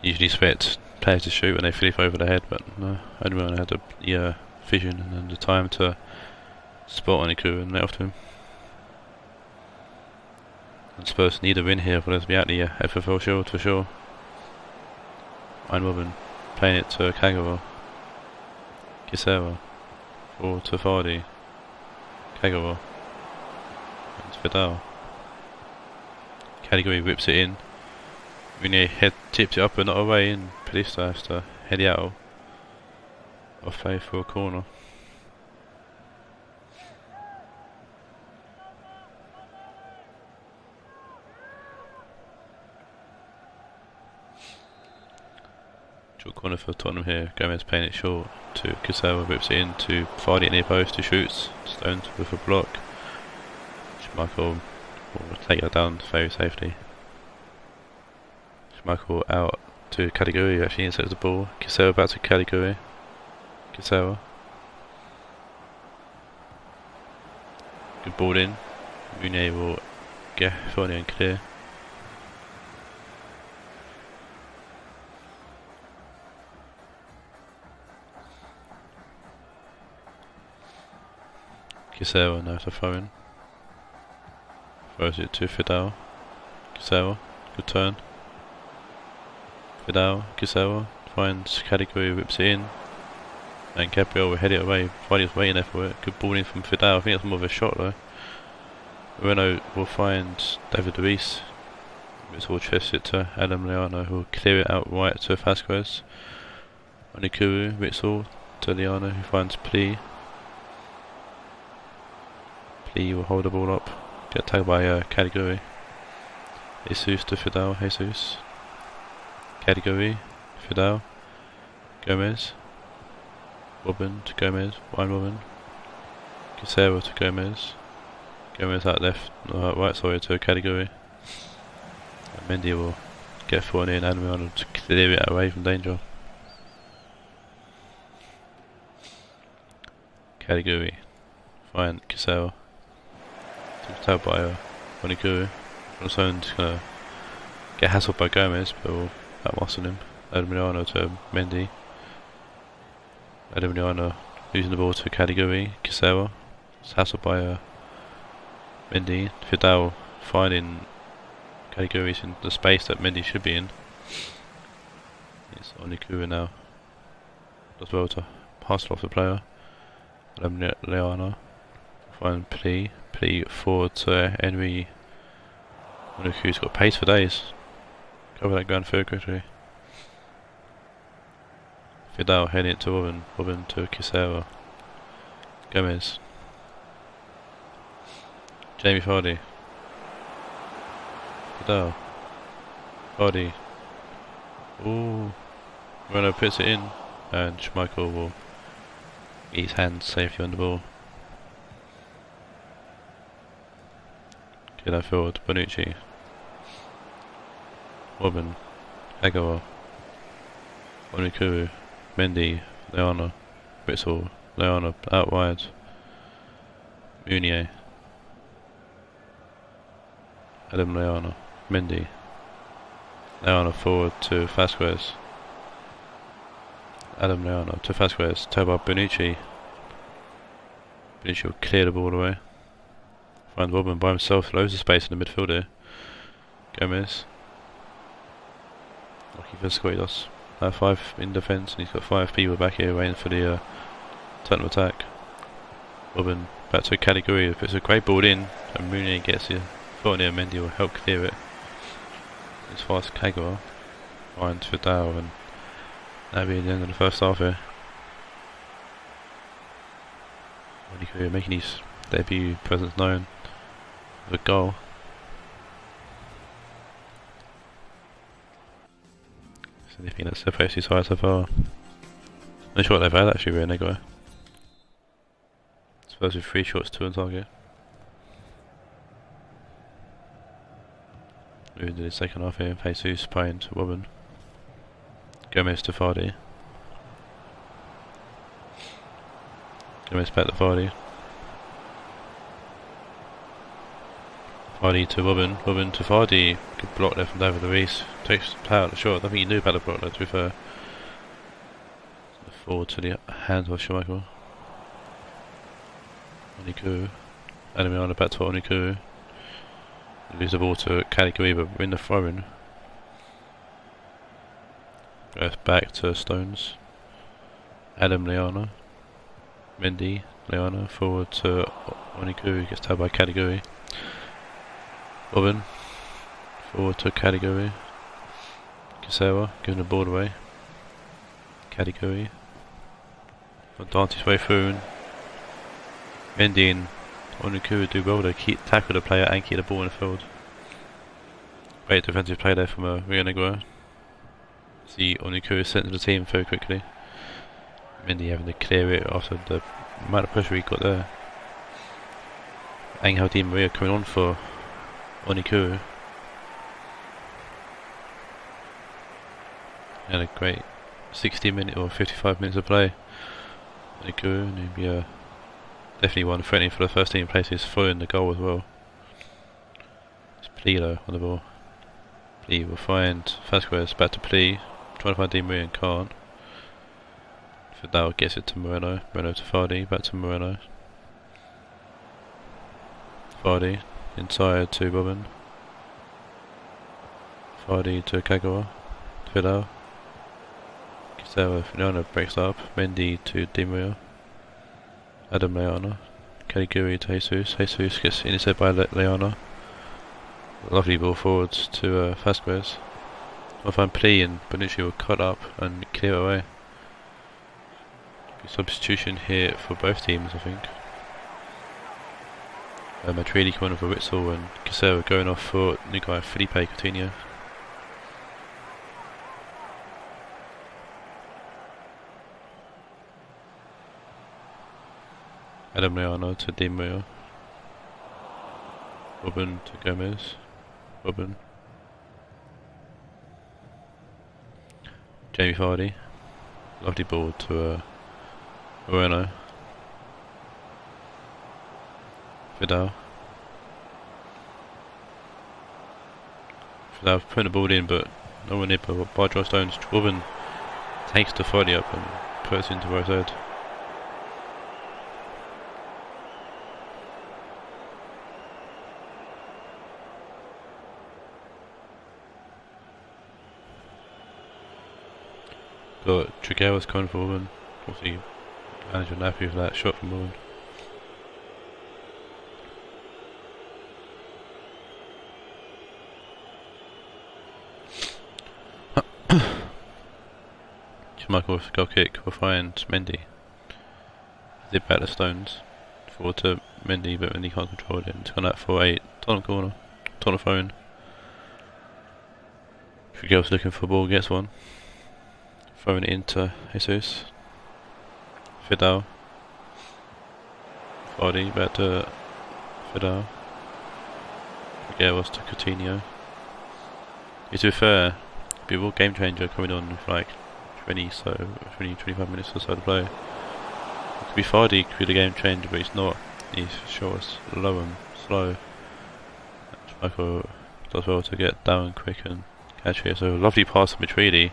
Usually expect players to shoot when they flip over the head, but no, Adam had the vision and then the time to spot Oniku and let off to him. And Spurs need a win here for us to be out the FFL Shield for sure. Eindhoven playing it to Kagawa. Kisera. Or to Vardy. Kagawa. And Vidal. Caliguri whips it in. Meunier head tips it up and not away, and Polista has to head it out off play for a corner. Short corner for Tottenham here. Gomez playing it short to Kisera, whips it in to Vardy at near post, who shoots. Stones with a block. Schmeichel will take that down very safely. Schmeichel out to Caliguri, who actually intercepts the ball. Kisera back to Caliguri. Kisera. Good ball in. Meunier will get Fournier and clear. Kisera now to throw in. Throws it to Fidel. Kisawa, good turn. Fidel, Kisawa, finds category, whips it in. And Gabriel will head it away. Vardy was waiting there for it. Good ball in from Fidel. I think that's more of a shot though. Moreno will find David Luiz. It's all chest it to Adam Liano, who will clear it out right to Vasquez. Onikuru, Witzel to Liano, who finds Plee. Plee will hold the ball up. Get tagged by Caliguri. Jesus to Fidel. Jesus. Caliguri. Fidel. Gomez. Robin to Gomez. Wine Robin. Casero to Gomez. Gomez out left. Right, sorry, to Caliguri. And Mendy will get thrown in. Admiral to clear it away from danger. Caliguri. Find Casero. Tagged by Onikuru. Someone's gonna get hassled by Gomez, but we'll outmuscle him. Admiano to Mendy. Admiano losing the ball to Caliguri. Kisawa. It's hassled by Mendy. Fidel finding Caliguri's in the space that Mendy should be in. It's Onikuru now. Does well to hustle off the player. Leana. Find Plee forward to Henry. Onikuru's got pace for days. Cover that ground very quickly. Fidel heading it to Robin. Robin to Kisera. Gomez. Jamie Vardy. Fidel. Vardy. Ooh. Moreno puts it in. And Schmeichel will get his hands safely on the ball. Get that forward, Bonucci. Robin. Agawa. Onikuru. Mendy. Leona. Witzel. Leona out wide. Munier. Adam Leona. Mendy. Leona forward to Vasquez. Adam Leona to Vasquez. Toba Bonucci. Bonucci will clear the ball away. Find Robin by himself, loads of space in the midfield here. Gomez. Lucky for Squados. 5 in defence, and he's got 5 people back here waiting for the turn of attack. Robin back to Caliguri, puts a great ball in, and Mooney gets here. Thought near Mendy will help clear it. It's fast Kagawa. Finds Fidel, and that'll be the end of the first half here. Caliguri making his debut presence known. The goal. It's anything that separates these sides so far. No shot they've had actually, Rionegro. Spurs with 3 shots, 2 on target. Moving to the second half here. Jesus playing to Robin. Gomez to Vardy. Gomez back to Vardy. Vardy to Robin, Robin to Vardy. Good block there from David Luiz. Takes the play out the shot. I think he knew about the block there, to be fair. Forward to the hands of Schmeichel. Onikuru. Adamiano back to Onikuru. Lose the ball to Caliguri, but we're in the throw-in. Goes back to Stones. Adam Leana. Mendy. Leana forward to Onikuru. Gets tagged by Caliguri. Robin, forward to Caliguri. Kisawa, giving the ball away. Caliguri. Dante his way through. Mendy and Onikuru do well to tackle the player and keep the ball in the field. Great defensive play there from Rionegro. See Onikuru sent to the team very quickly. Mendy having to clear it after the amount of pressure he got there. Angel Di Maria coming on for Onikuru. Had a great 60 minutes or 55 minutes of play. Onikuru, and he'd be definitely one threatening for the first team places, following the goal as well. It's Plee though on the ball. Plee will find Vasquez, back to Plee, trying to find Di Maria and can't. Fidel gets it to Moreno, Moreno to Vardy, back to Moreno. Vardy. inside to Robin. Vardy to Kagawa. Vidal. Kisera Finano breaks up. Mendy to Di Maria. Adam Leana. Caliguri to Jesus. Jesus gets intercepted by Leana. Lovely ball forwards to Vasquez. I find Pli and Bonucci will cut up and clear away. Substitution here for both teams, I think. Madrid coming off a whistle and Casero going off for new guy Felipe Coutinho. Adam Leano to Di Maria. Robin to Gomez. Robin. Jamie Vardy. Lovely ball to Moreno. Vidal. Vidal putting the ball in, but no one near by Josh Stones. Robin takes the Vardy up and puts it into Raed. Got Trigueros coming for Robin. Obviously, manager happy with that shot from Robin. Michael with a goal kick will find Mendy. Zip back the Stones. Forward to Mendy, but Mendy can't control it. It's gone out for 8. Tottenham corner. Tottenham phone. Trigueros looking for a ball, gets one. Throwing it into Jesus. Vidal. Vardy back to Vidal. Trigueros to Coutinho. To be fair, be a real game changer coming on with like 25 minutes or so to play. It could be Vardy, could be the game changer, but he's not. He's short, low and slow. Michael does well to get down quick and catch here. So lovely pass from Madrid.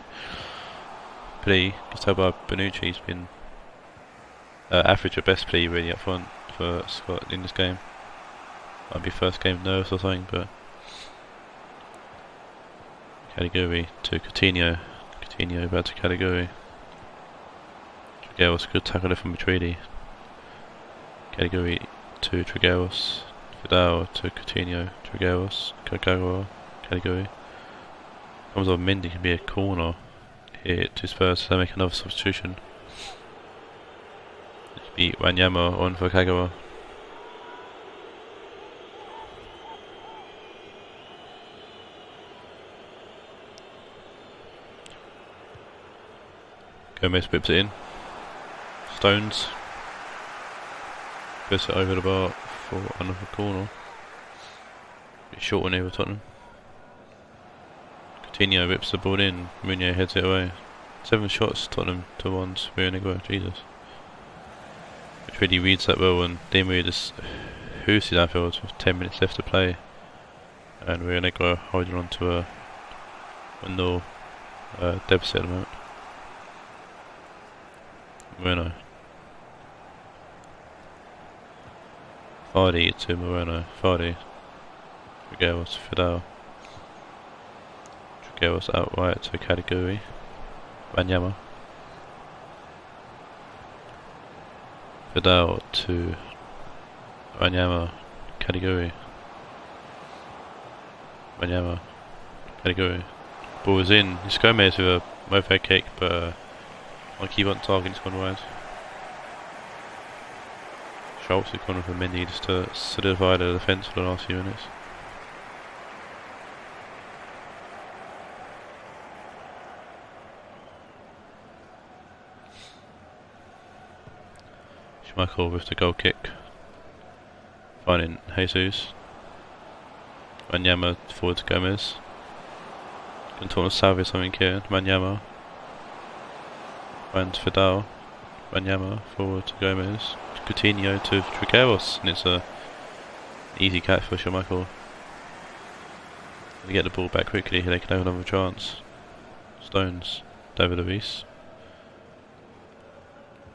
Play gets told by Bonucci. He's been average at best play really up front for Scott in this game. Might be first game nerves or something, but Caliguri to Coutinho. Coutinho back to Caliguri. Trigueros, good tackle from Madrid. Caliguri to Trigueros. Vidal to Coutinho. Trigueros. Kagawa. Caliguri. Comes on Mendy, can be a corner here to Spurs, so they make another substitution. It could be Wanyama on for Kagawa. Gomez whips it in. Stones puts it over the bar for another corner. Bit short one here with Tottenham. Coutinho whips the ball in. Meunier heads it away. 7 shots Tottenham to 1. Rionegro, Jesus. Which really reads that well, and Di Maria just hoosted that field with 10 minutes left to play. And Rionegro holding on to a 1-0 deficit at the moment. Moreno. Vardy to Moreno. Vardy. Trigueros, Vidal. Trigueros out right to Caliguri. Wanyama. Vidal to Wanyama. Caliguri. Wanyama. Caliguri. Ball is in. It's Gomez with a overhead kick, but I'll keep on target, it's gone wide. Schultz has gone for Mendy just to solidify the defence for the last few minutes. Schmeichel with the goal kick. Finding Jesus. Wanyama forward to Gomez. Contorno salvage something here. Wanyama. Finds Vidal. Wanyama forward to Gomez. Coutinho to Trigueros, and it's a easy catch for Schmeichel. They get the ball back quickly, they can have another chance. Stones, David Luiz.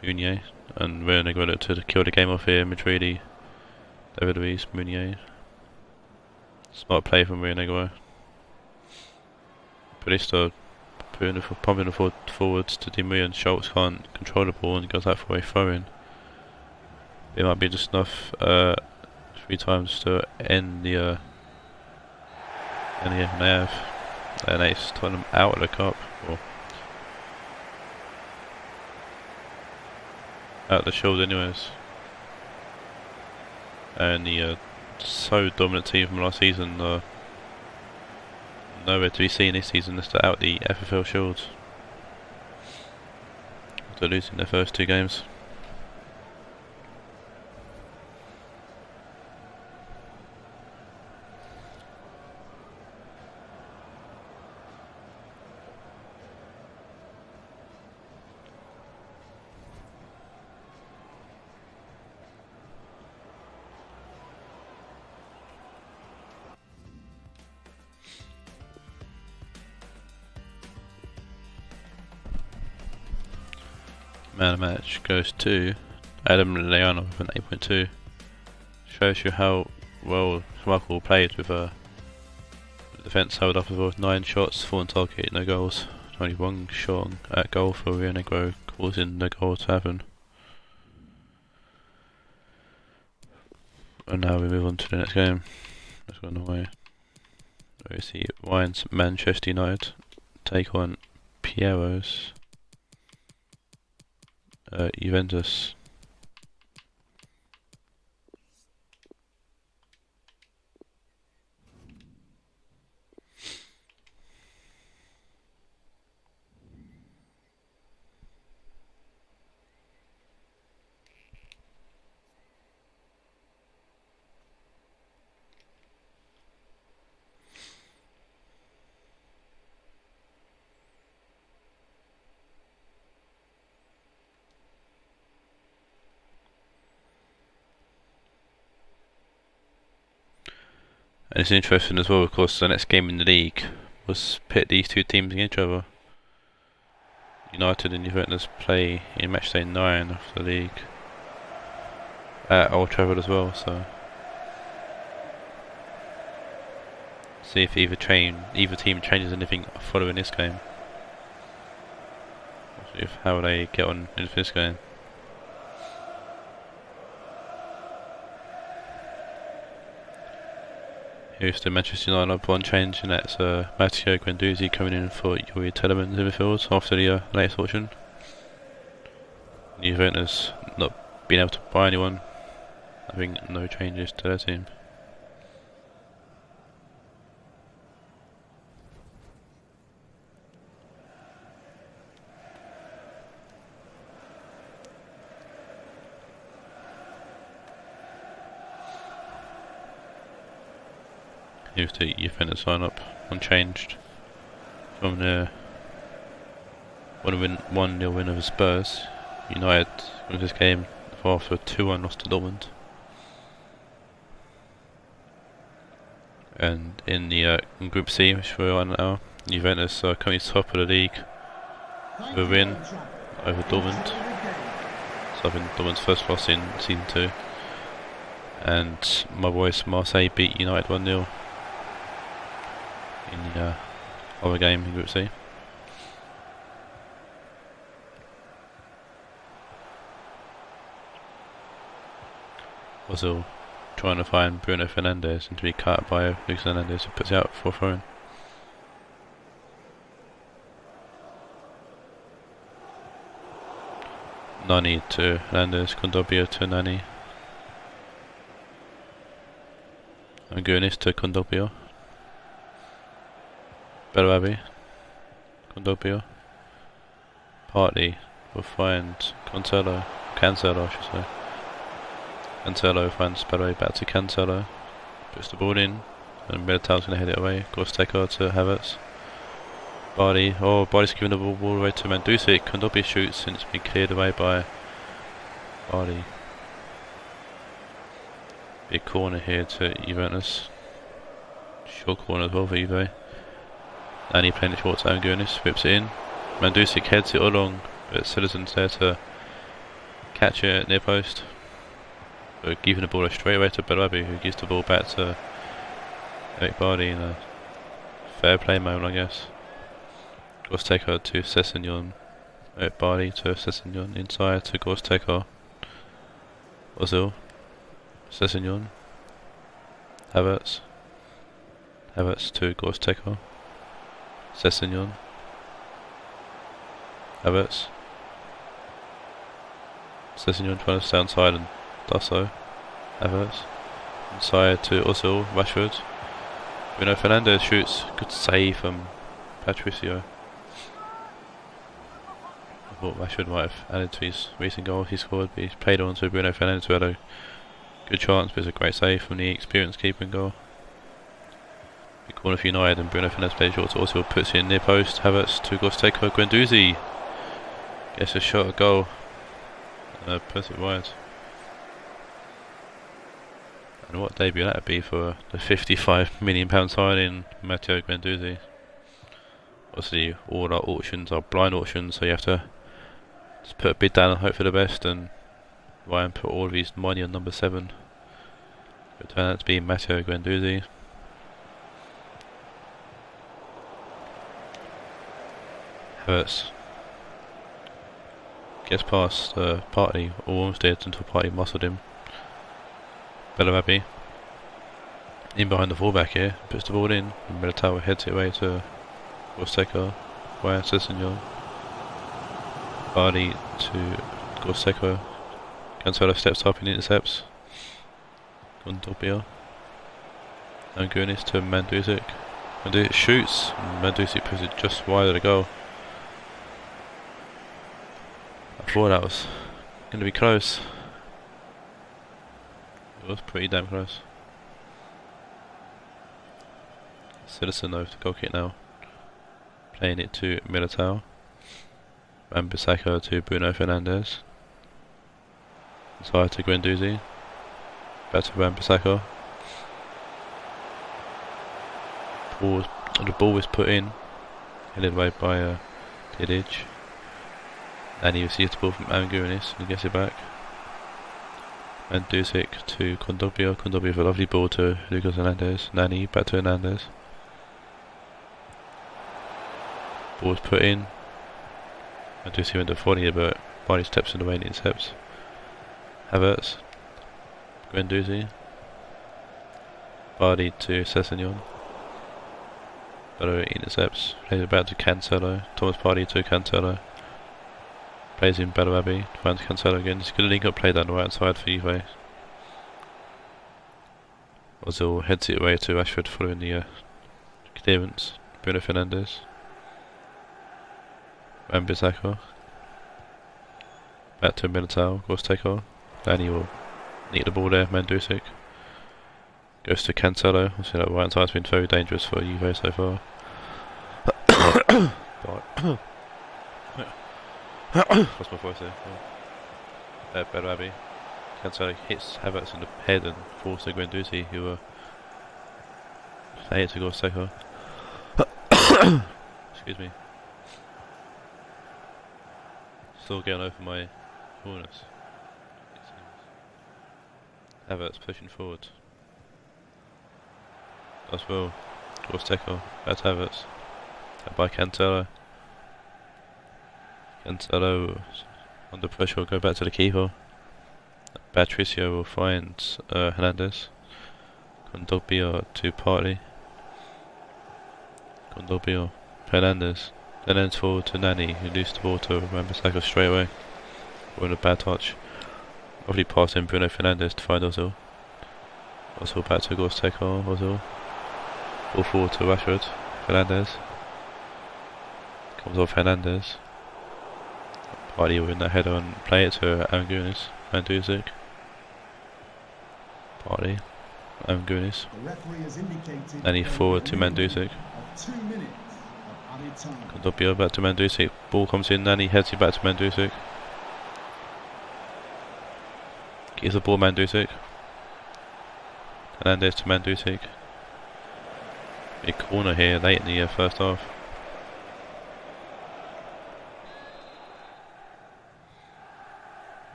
Meunier, and Rionegro to kill the game off here. Madrid, David Luiz, Meunier. Smart play from Rionegro. Paulista pumping the forwards to Di Maria, and Schultz can't control the ball and goes out for a throw-in. It might be just enough 3 times to end the nav. And it's Tottenham out of the cup, or out of the Shield anyways. And the so dominant team from last season, nowhere to be seen this season. Just out the FFL Shield. They're losing their first 2 games. Man of the match goes to Adam Leano with an 8.2. Shows you how well Schmeichel played with the defence held up as well. 9 shots, 4 on target, no goals. Only 1 shot at goal for Rionegro, causing the goal to happen. And now we move on to the next game. Let's go on the way. We see Wines Manchester United take on Piero's Juventus. And it's interesting as well, of course, the next game in the league was pit these 2 teams against each other. United and Juventus play in Matchday 9 of the league at Old Trafford as well, so see if either team changes anything following this game. See if how they get on into this game. Here's the Manchester United one change, and that's Matteo Guendouzi coming in for Yuri Telemans in midfield after the latest auction. Juventus not being able to buy anyone. I think no changes to their team. Here's the Juventus lineup unchanged from the 1-0 win over Spurs. United with this game after a 2-1 loss to Dortmund. And in the in Group C, which we're on now, Juventus are coming top of the league with a win over Dortmund. So I think Dortmund's first loss in Season 2. And my boys Marseille beat United 1-0 in the other game in Group C. Also trying to find Bruno Fernandes and to be cut by Lucas Hernandez, who puts it out for throwing. Nani to Hernandez, Kondogbia to Nani. And Gunis to Kondogbia. Bellarabi, Kondogbia. Partey will find Cancelo I should say. Cancelo finds Bellarabi back to Cancelo. Puts the ball in, and Militao's going to head it away. Gorsteko to Havertz. Bardi's giving the ball away to Mandzukic. Kondogbia shoots, and it's been cleared away by Bardi. Big corner here to Juventus. Short corner as well for Juve. Nani playing it short to Angunis, whips it in. Mandzukic heads it along, but Citizen's there to catch it at near post. But giving the ball straight away to Bellarabi, who gives the ball back to Eric Bardi in a fair play moment, I guess. Gorsteker to Sessegnon. Eric Bardi to Sessegnon. Inside to Gorsteker. Ozil. Sessegnon. Havertz. Havertz to Gorsteker. Sessegnon. Havertz. Sessegnon trying to stay inside and does so. Havertz. Inside to Ozil. Rashford. Bruno Fernandes shoots. Good save from Patricio. I thought Rashford might have added to his recent goal he scored, but he's played on to Bruno Fernandes, who had a good chance, but it's a great save from the experienced keeper in goal. Big corner for United, and Bruno Fernandes plays short to Ozil, puts it in near post. Havertz to Gorsteker. Guendouzi gets a shot at goal. Puts it wide. And what debut that would be for the £55 million signing Matteo Guendouzi. Obviously all our auctions are blind auctions, so you have to just put a bid down and hope for the best, and Ryan put all of his money on number 7. It turned out to be Matteo Guendouzi. Havertz gets past Partey, or almost did, until Partey muscled him. Bellarabi in behind the fullback here, puts the ball in, and Militao heads it away to Gorsteker, via Sessegnon. Bardi to Gorsteker. Cancelo steps up and intercepts. Gondobia. Angunis to Mandzukic. Mandzukic shoots, and Mandzukic puts it just wide of the goal. I thought that was going to be close. It was pretty damn close. Citizen though to goal kick now. Playing it to Militao. Wan-Bissaka to Bruno Fernandes. Inside to Guendouzi. Back to Wan-Bissaka. The ball was put in. Headed away by Didic. And he receives the ball from Angunis and gets it back. Mandzukic to Condobia. Condobia with a lovely ball to Lucas Hernandez. Nani back to Hernandez. Ball was put in. Mandzukic went to Fournier, but Barney steps in the way and intercepts. Havertz. Guendouzi. Bardi to Sessegnon. Bello intercepts. Plays it back to Cancelo. Thomas Partey to Cancelo. Plays in Bellarabi, finds Cancelo again. It's a good link up play down the right side for Juve. Ozil heads it away to Rashford following the clearance. Bruno Fernandes. Wan-Bissaka. Back to Militao, Gorsteker. Danny will nick the ball there, Mandzukic. Goes to Cancelo. Obviously that right side's been very dangerous for Juve so far. What's my voice there? Bellarabi. Cancelo hits Havertz in the head and falls to Guendouzi, who play it to Gorsteker. Excuse me. Still getting over my illness. Havertz pushing forward. As well. Gorsteker. That's Havertz. By Cancelo. Cancelo under pressure will go back to the keeper. Patricio will find Hernandez. Condobia to Partey. Condobia, Hernandez. Then ends forward to Nani, who loses the ball to Wan-Bissaka straight away. We're in a bad touch. Lovely pass in Bruno Fernandes to find Ozil. Ozil back to Gorsteker. Ozil. Ball forward to Rashford. Fernandes. Comes off Hernandez. Partey will win that header and play it to Angunis. Mandzukic. Partey. Angunis. And he forward to Mandzukic. Condobia back to Mandzukic. Ball comes in, Nani heads it back to Mandzukic. Gives the ball Mandzukic. Hernandez to Mandzukic. Big corner here late in the first half.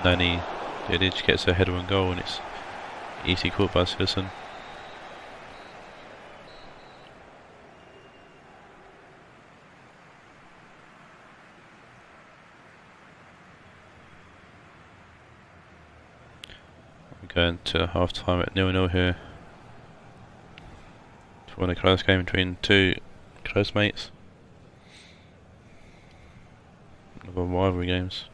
Nani Didic gets a header and goal, and it's Easy caught by Citizen. Going to half time at 0-0 here. For a close game between two close mates. Another rivalry games.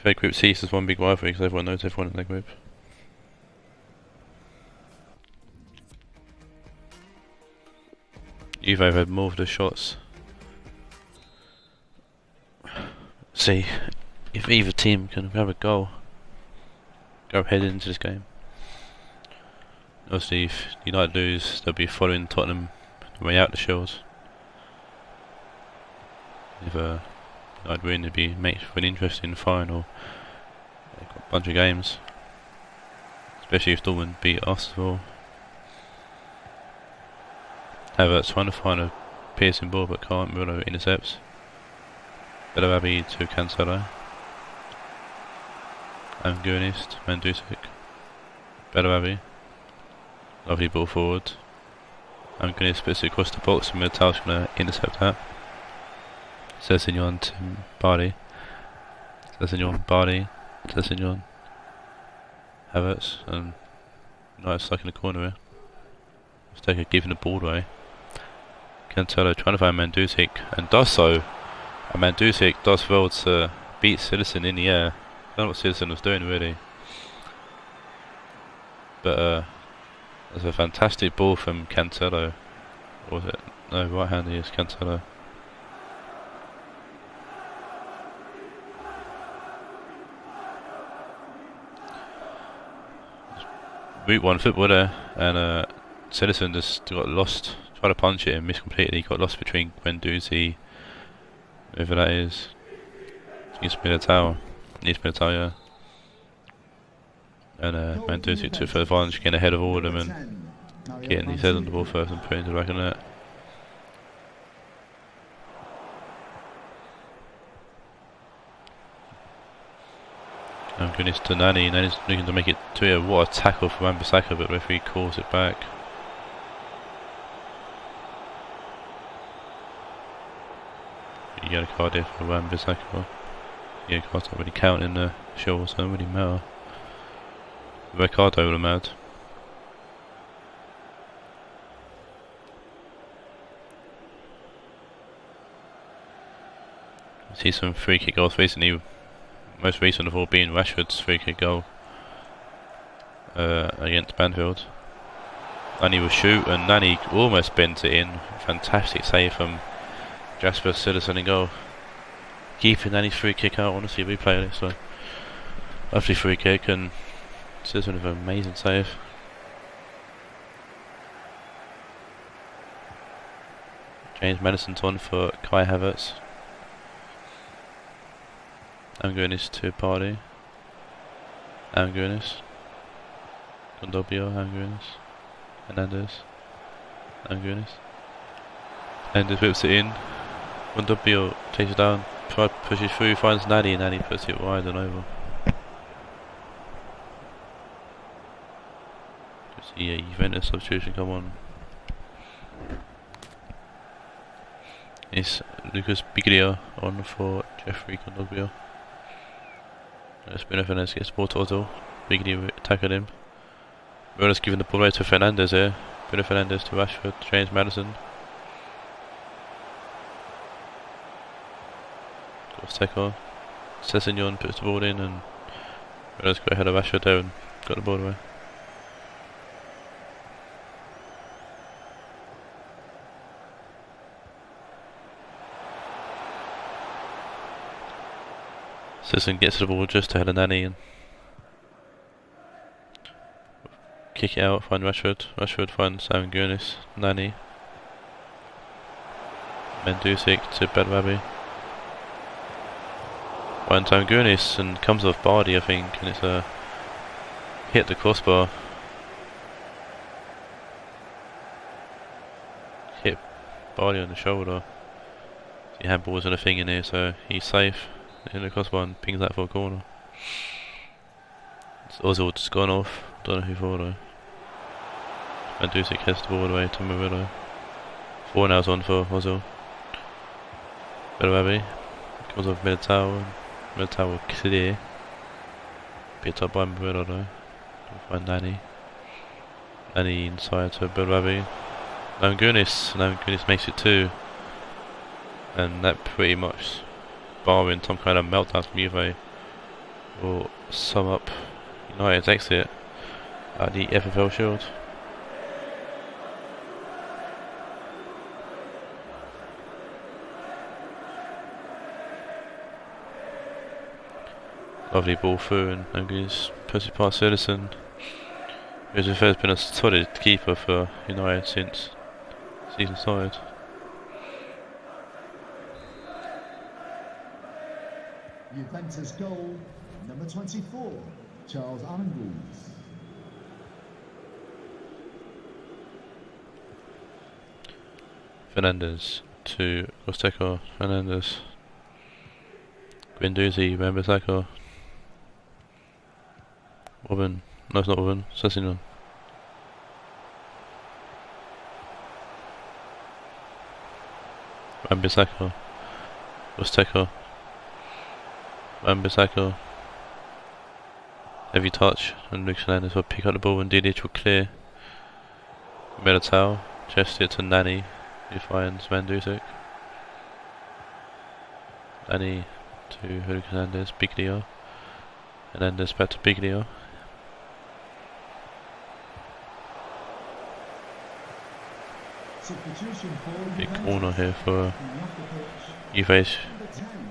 Fair Group C is one big rivalry because everyone knows everyone in their group. Juve have had more of the shots. See if either team can grab a goal. Go ahead into this game. Obviously, if United lose, they'll be following Tottenham way out the Shields. If United win, it'd be make for an interesting final. They've got a bunch of games, especially if Dortmund beat us as well. Havertz trying to find a piercing ball but can't. Murillo intercepts. Bellarabi to Cancelo. Angunist, Mandzukic, Bellarabi. Lovely ball forward. Angunist puts it across the box and Militao's going to intercept that. Sessegnon to Bardi. Sessegnon, Bardi, Sessegnon, Havertz, and United stuck in the corner here. Mistake giving the ball away. Cancelo trying to find Mandzukic and does so. And Mandzukic does well to beat Citizen in the air. I don't know what Citizen was doing really. But there's a fantastic ball from Cancelo. Or was it? No, right hand is Cancelo. Route 1 football there, and Citizen just got lost. Tried to punch it and missed completely. Got lost between Guendouzi, whoever that is. Needs Militao. Needs Militao, yeah. And Mandzukic took for advantage, getting ahead of all of them and getting his head on the ball first and putting it back in net. Goodness to Nani. Nani's looking to make it 2-0. What a tackle for Wan-Bissaka, but referee calls it back. You get a card here for Wan-Bissaka. Yeah, cards don't really count in the show, so it doesn't really matter. Ricardo would have mad. I see some free kick goals recently. Most recent of all being Rashford's free kick goal against Banfield. Nani will shoot and Nani almost bent it in. Fantastic save from Jasper Citizen in goal. Keeping Nani's free kick out, honestly replay it, so lovely free kick and Citizen with an amazing save. James Madison's on for Kai Havertz. Angunis to Party. Angunis. Condobio, Angunis. Hernandez. Angunis. Hernandez whips it in. Condobio takes it down. Pushes through, finds Nani, and Nani puts it wide and over. See a Juventus substitution come on. It's Lucas Biglia on for Jeffrey Condobio. Bruno Fernandes gets ball to Otto. Biglia tackled him. Bruno's giving the ball away to Fernandes here. Bruno Fernandes to Rashford, James Madison. Seco. Sessegnon puts the ball in and Bruno's got ahead of Rashford there and got the ball away. Sisson gets the ball just ahead of Nani and kick it out, find Rashford. Rashford finds Angunis, Nani. Mandzukic to Bellarabi. Finds Angunis and comes off Bardi, I think, and it's a hit the crossbar. Hit Bardi on the shoulder. The handball wasn't a thing in here, so he's safe. In the crossbar and pings that for a corner. Oswald's gone off. Don't know who for though. Mandzukic heads the ball away to Murillo. 4 now's on for Ozil. Berabi comes off Militao. Militao will clear. Picked up by Murillo though. Find Nani. Nani inside to Berabi. Namugunis makes it 2. And that pretty much, barring some kind of meltdown from Juve, will sum up United's exit at the FFL Shield. Lovely ball through, and Namugunis puts it past Ederson. Who's been a solid keeper for United since season started. Juventus goal, number 24, Charles Arangles. Fernandes to Costeco. Fernandes. Guendouzi, Wan-Bissaka. Robin. No, it's not Robin. Sessegnon. Wan-Bissaka. Costeco. Wan-Bissaka. Heavy touch, and Lucas Hernandez will pick up the ball and Didic will clear. Militao, chest it to Nani, who finds Mandzukic. Nani to Lucas Hernandez, Biglio. Hernandez back to Biglio. Big corner here for Juve.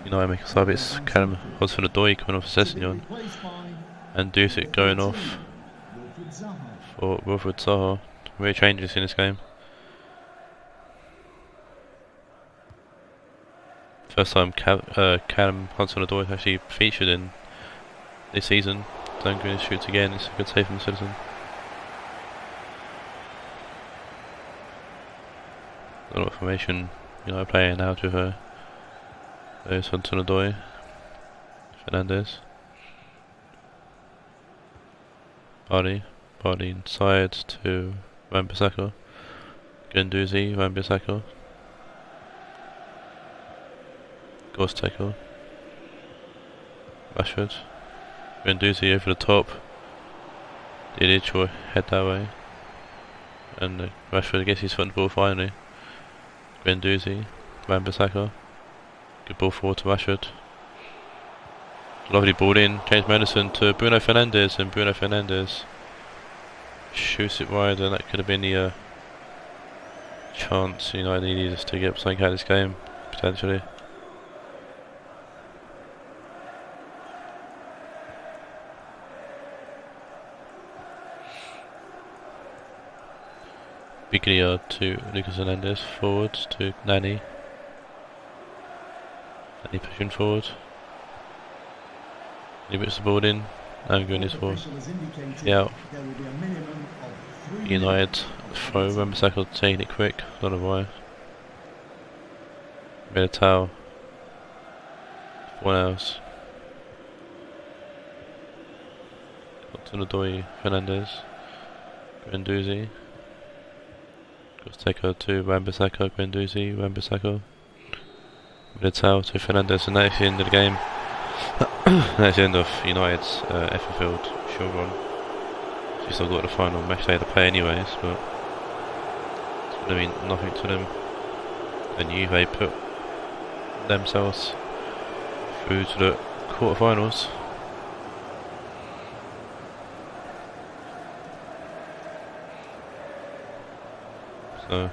United make a sub. It's Callum Hudson-Odoi coming off Sessegnon, and Dusic going off for Wilfried Zaha. Very changes in this game. First time Callum Hudson-Odoi actually featured in this season. Duncan shoots again. It's a good save from the citizen. A lot of formation United playing out with her. There's Hudson-Odoi. Fernandes. Bardi inside to Wan-Bissaka. Guendouzi, Wan-Bissaka. Costeco. Rashford. Guendouzi over the top. Didic will head that way. And Rashford gets his foot on the ball finally. Guendouzi, Wan-Bissaka. Good ball forward to Rashford. Lovely ball in. James Madison to Bruno Fernandes, and Bruno Fernandes shoots it wide, and that could have been the chance United needed to get something out of this game, potentially. Biglio to Lucas Hernandez, forward to Nani. Nani pushing forward. He puts the ball in. I'm going this for yeah. United throw. Wan-Bissaka taking it quick. Don't know why. Militao. 4 hours. Hudson-Odoi, Fernandes. Guendouzi. Costeco to Wan-Bissaka. Guendouzi, Wan-Bissaka. Militao to Fernandes, and that's the end of the game. That's the end of United's FFL Shield run. She's still got the final match day to play anyways, but it's going to mean nothing to them. And Juve put themselves through to the quarterfinals. So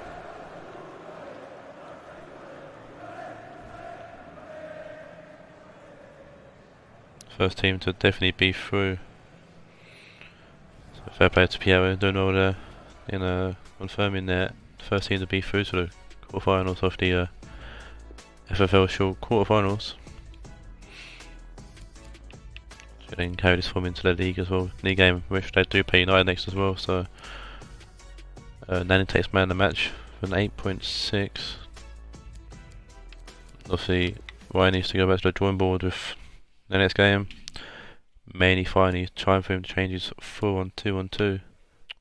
first team to definitely be through. So fair play to Piero, doing all the confirming that first team to be through to the quarterfinals of the FFL Shield quarterfinals. So then carry this form into the league as well. League game, which they do play United next as well. So Nani takes man of the match with an 8.6. Obviously, Ryan needs to go back to the drawing board with the next game. mainly finally trying for him to change his 4-1-2-1-2.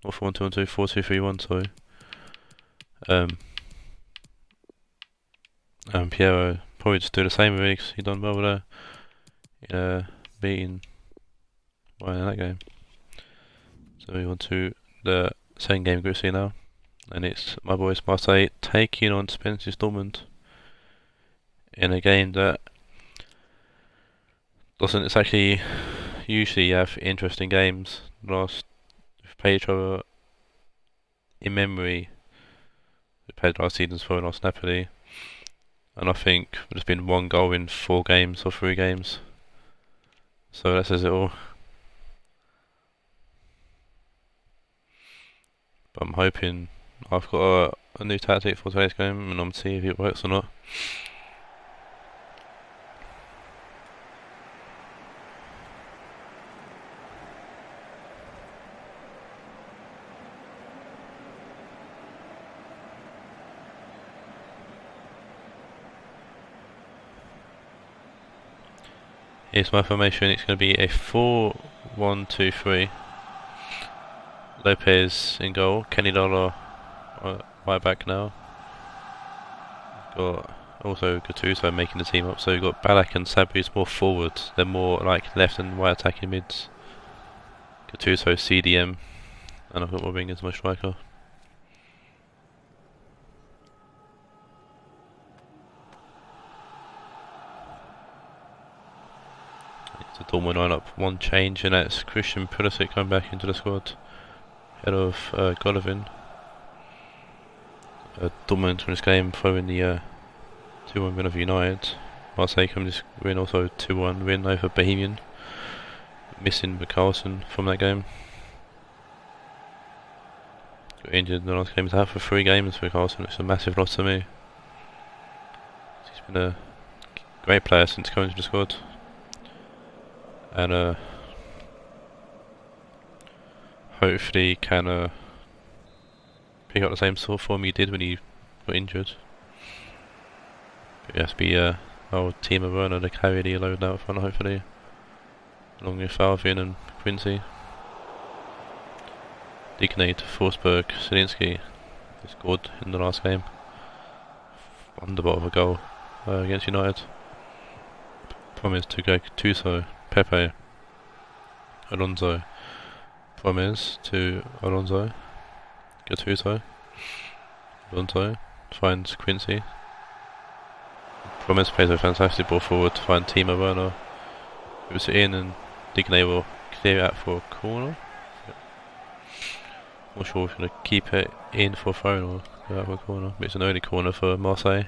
Or 4-1-2-1-2, 4-2-3-1, sorry. And Piero probably just do the same really, because he done well there. Beating Ryan in that game. So we on to the second game of Group C now. And it's my boys Marseille taking on Spencer's Dortmund in a game that doesn't exactly usually have interesting games. We've played each other in memory. We played last season's for last Napoli, and I think there's been 1 goal in 4 games or 3 games. So that says it all. But I'm hoping I've got a new tactic for today's game, and I'm going to see if it works or not. Here's my formation. It's going to be a 4-1-2-3. Lopez in goal. Kenny Dollar right back now. Got also Gattuso making the team up. So you've got Ballack and Sabri's more forward. They're more like left and right attacking mids. Gattuso CDM, and I've got my wing as my striker. The Dortmund lineup, 1 change, and that's Christian Pulisic coming back into the squad, head of Golovin. Dortmund from this game following the 2-1 win over United. Marseille coming this win, also 2-1 win over Bohemian, missing Carlson from that game. Got injured in the last game to have for 3 games for Carlson, which is a massive loss to me. He's been a great player since coming to the squad. And hopefully can pick up the same sort of form he did when he got injured. But it has to be our team of Werner to carry the load out front, hopefully, along with Alvin and Quincy. Digne to Forsberg, Zielinski, who scored in the last game. Wonderful of a goal against United. Promise to go Gattuso, Pepe, Alonso. Promise to Alonso, Gattuso, Alonso finds Quincy. Promise plays a fantastic ball forward to find Timo Werner, who's in, and Digne will clear it out for a corner. Yep. Not sure if we're going to keep it in for a throw or go out for a corner, but it's an early corner for Marseille.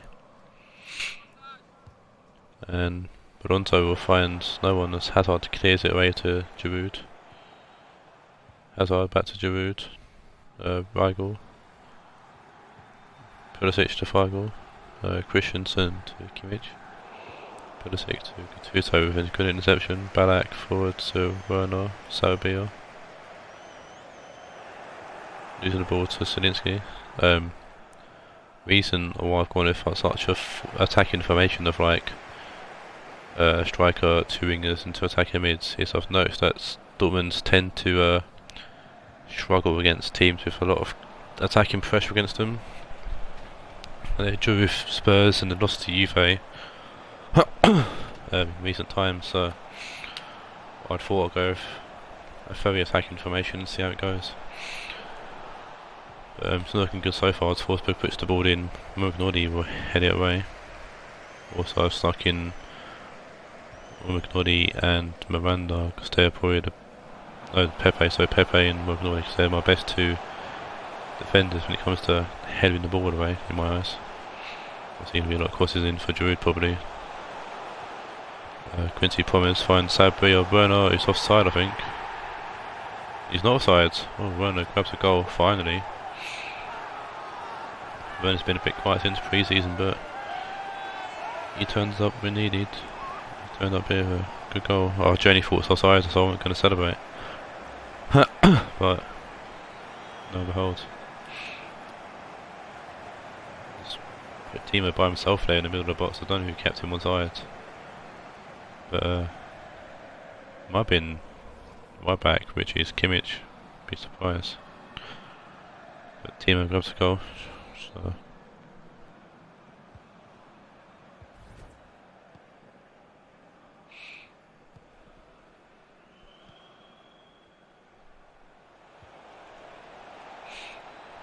And Alonso will find no one as Hazard clears it away to Giroud. Hazard back to Giroud. Weigl. Pulisic to Weigl. Christensen to Kimmich. Pulisic to Gattuso with a good interception. Ballack forward to Werner. Sarabia. Losing the ball to Zielinski. Reason why I've gone with such a attacking formation of like striker, 2 wingers and 2 attacking mids is I've noticed that Dortmund tend to struggle against teams with a lot of attacking pressure against them. They drew with Spurs and they lost to Juve in recent times, so I thought I'd go with a very attacking formation and see how it goes. It's not looking good so far as Forsberg puts the ball in, Mugnodi will head it away. Also I've stuck in Mugnodi and Miranda because they're probably Pepe, so Pepe and Mugnodi because they're my best 2 defenders when it comes to heading the ball away in my eyes. There's going to be a lot of crosses in for Giroud probably. Quincy Promise finds Sabri or Werner, who's offside I think. He's not offside. Oh, Werner grabs a goal finally. Werner's been a bit quiet since pre-season, but he turns up when needed. He turned up here with a good goal. Oh, Jenny thought it was offside, so I wasn't going to celebrate. But no behold. Just put Timo by himself there in the middle of the box. I don't know who kept him on side. But Might have been right back, which is Kimmich. Be surprised. But Timo grabs the goal. So.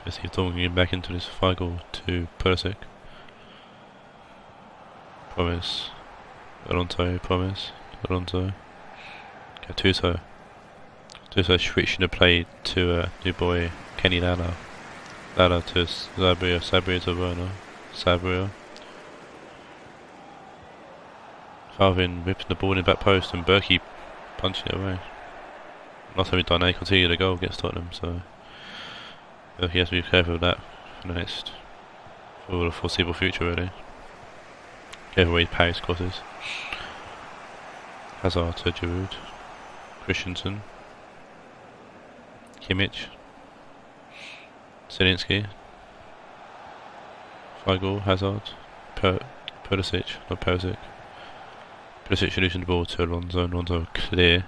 Let's see if Dortmund can get back into this 5-goal to Pulisic. Promise. Alonso, promise. Alonso. Gattuso. Gattuso switching the play to new boy Kenny Lala. Lala to Sabria. Sabria to Werner. Sabria. Falvin whipping the ball in the back post and Berkey punching it away. Not having done a continue the goal against Tottenham, so Berkey has to be careful of that for the next, for the foreseeable future really. Careful where he parries crosses. Hazard to Giroud. Christensen. Kimmich. Zielinski. Feigl, Hazard. Pulisic, not Pulisic. Pulisic losing the ball to Alonso. Alonso clear.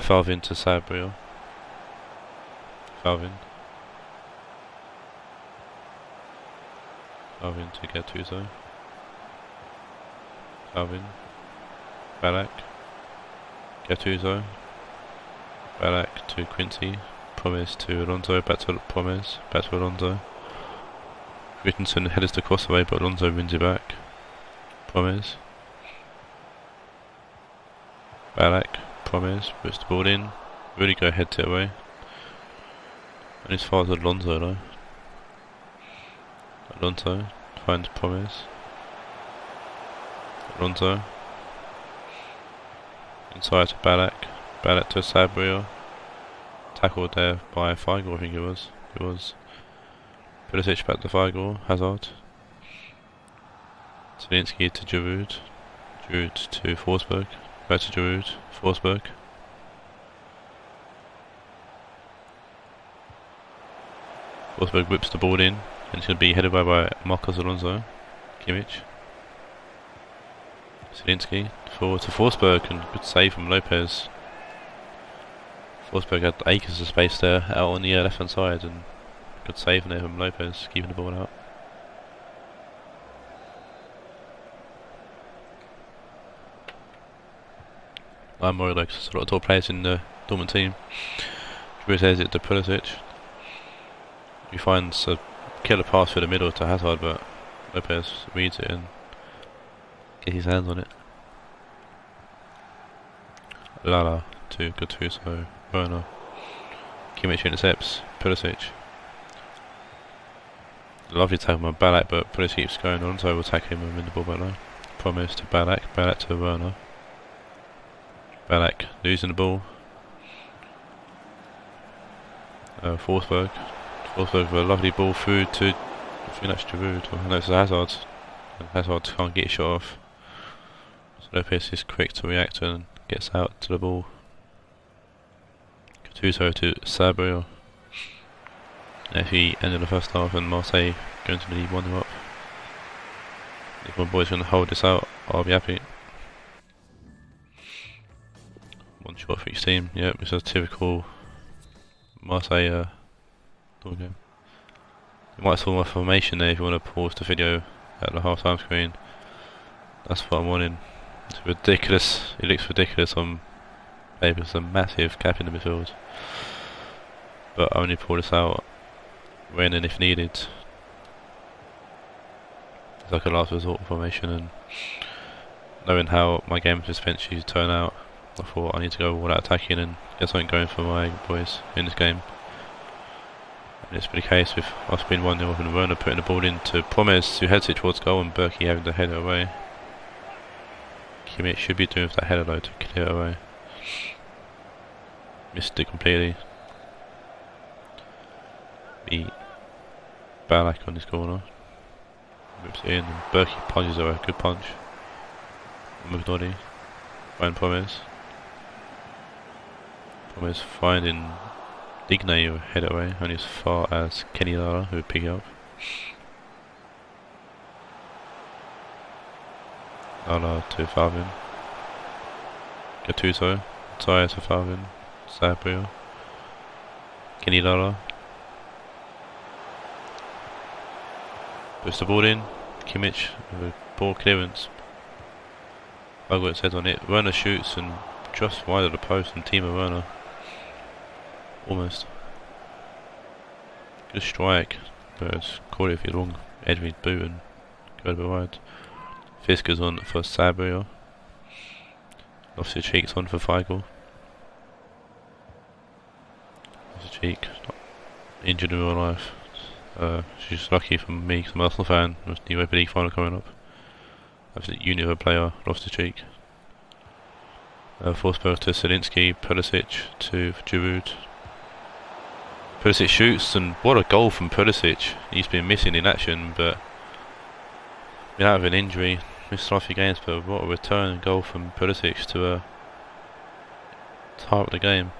Falvin to Sabria. Falvin. Falvin to Gattuso. Falvin. Ballack. Gattuso. Ballack to Quincy. Promise to Alonso. Back to Promise. Back to Alonso. Christensen headers the cross away, but Alonso wins it back. Promise. Ballack. Promise. Puts the ball in. Really go head to it away. And as far as Alonso though. Alonso finds Promise. Alonso. Inside to Ballack. Ballack to Sabria. Tackled there by Feigl, I think it was. Pulisic back to Feigl. Hazard. Zielinski to Giroud. Giroud to Forsberg. Back to Giroud. Forsberg. Forsberg whips the ball in, and it's going to be headed by Marcos Alonso. Kimmich. Zielinski forward to Forsberg, and good save from Lopez. Forsberg had acres of space there out on the left hand side, and good save there from Lopez, keeping the ball out. I'm worried like there's a lot of top players in the Dortmund team. Giroud has it to Pulisic. He finds a killer pass through the middle to Hazard, but Lopez reads it and gets his hands on it. Lala to Gattuso. Werner. Kimmich intercepts Pulisic. Lovely tackle by Ballack, but Pulisic keeps going on, so we'll attack him and win the ball back line. Promise to Ballack. Ballack to Werner. Ballack losing the ball. Forsberg. Forsberg with a lovely ball through to, I think that's Giroud, or no, it's Hazard. And Hazard can't get his shot off. So Lopez is quick to react and gets out to the ball. Gattuso to Sabria. If he ended the first half and Marseille going to be 1-0 up. If my boys going to hold this out, I'll be happy. One shot for each team. Yep, it's a typical Marseille game. You might saw my formation there if you want to pause the video at the half-time screen. That's what I'm wanting. It's ridiculous. It looks ridiculous on paper. It's a massive gap in the midfield. But I only pull this out when and if needed. It's like a last resort formation, and knowing how my game suspensions turn out, I thought I need to go all out attacking and get something going for my boys in this game. And it's been the case with us being 1-0 up and Werner putting the ball into Promise, who heads it towards goal, and Berkey having to head it away. Kimmich should be doing with that header though to clear it away. Missed it completely. Beat Ballack on this corner. Whips it in and Berkey punches away. Good punch. McDonny. Find Promise. Promise finding Digne who head it away, only as far as Kenny Lara who would pick it up. Lara to Falvin. Gattuso. Tyre to Falvin. Sabrio. Kinilala. Puts the ball in. Kimmich with a poor clearance. Bogart's head on it. Werner shoots and just wide of the post, and Timo Werner. Almost. Good strike. But it's caught it if you're wrong. Edwin's boot and go a bit wide. Fisker's on for Sabrio. Off the cheeks on for Feigl. Off the cheek. Injured in real life. She's lucky for me because I'm an Arsenal fan. There's the Europa League final coming up. Absolute unit of a player. Lost the cheek. Forsberg to Zielinski. Pulisic to Giroud. Pulisic shoots, and what a goal from Pulisic. He's been missing in action, but been out of an injury. Missed a few games, but what a return goal from Pulisic to tie up the game.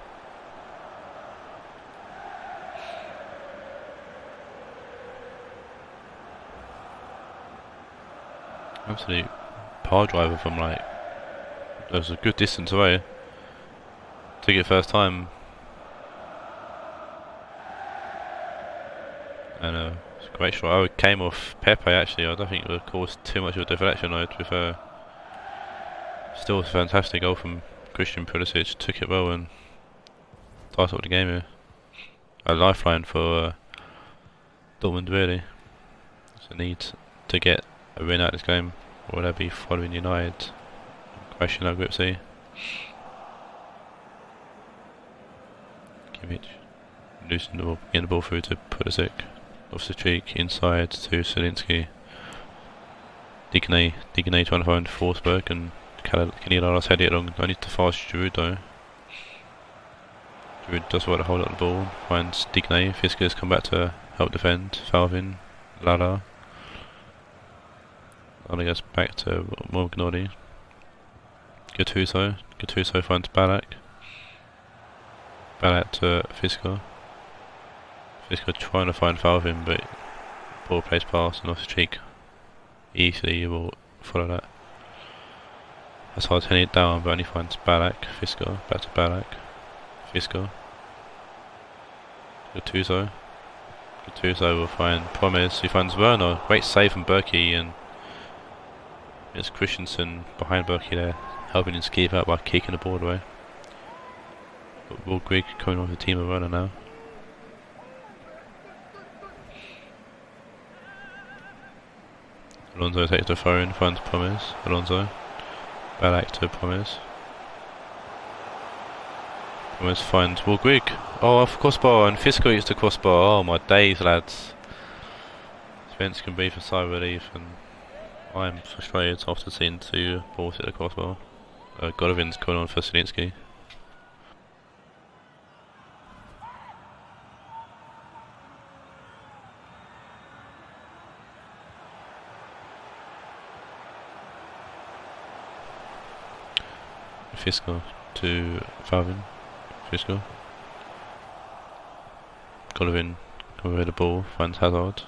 Absolute power driver from like, that was a good distance away. Took it first time. And it's a great shot. It came off Pepe actually. I don't think it would have caused too much of a deflection though, to be fair. Still a fantastic goal from Christian Pulisic. Took it well and tied up the game here. A lifeline for Dortmund really. It's a need to get a win out of this game, or would that be following United crashing out Group C? Kimmich loosened the ball, getting the ball through to Pulisic. Off the cheek, inside to Zielinski. Digne trying to find Forsberg, and Canilala's headed it along. I need to fast Giroud though. Giroud does well to hold up the ball, finds Digne. Fisker's come back to help defend. Falvin, Lala. Lala goes back to Morgnoni. Gattuso finds Ballack. Ballack to Fisker. Fisker trying to find Falvin, but ball plays pass and off the cheek. Easily you will follow that. That's hard turning it down, but only finds Ballack. Fisker, back to Ballack. Fisker. Gattuso will find Promes. He finds Werner. Great save from Berkey, and it's Christensen behind Berkey there, helping him keep out by kicking the ball away. But Will Grigg coming off the team of Werner now. Alonso takes the throw in, finds Promes. Alonso. Ballack to Promes. Promes finds Will Grigg. Oh, off crossbar, and Fisker eats the crossbar. Oh my days, lads. Spence can breathe for sigh of relief, and I'm frustrated after seeing two balls hit the crossbar. Golovin coming on for Zielinski. Fisker to Falvin. Fisker. Golovin coming with the ball, finds Hazard.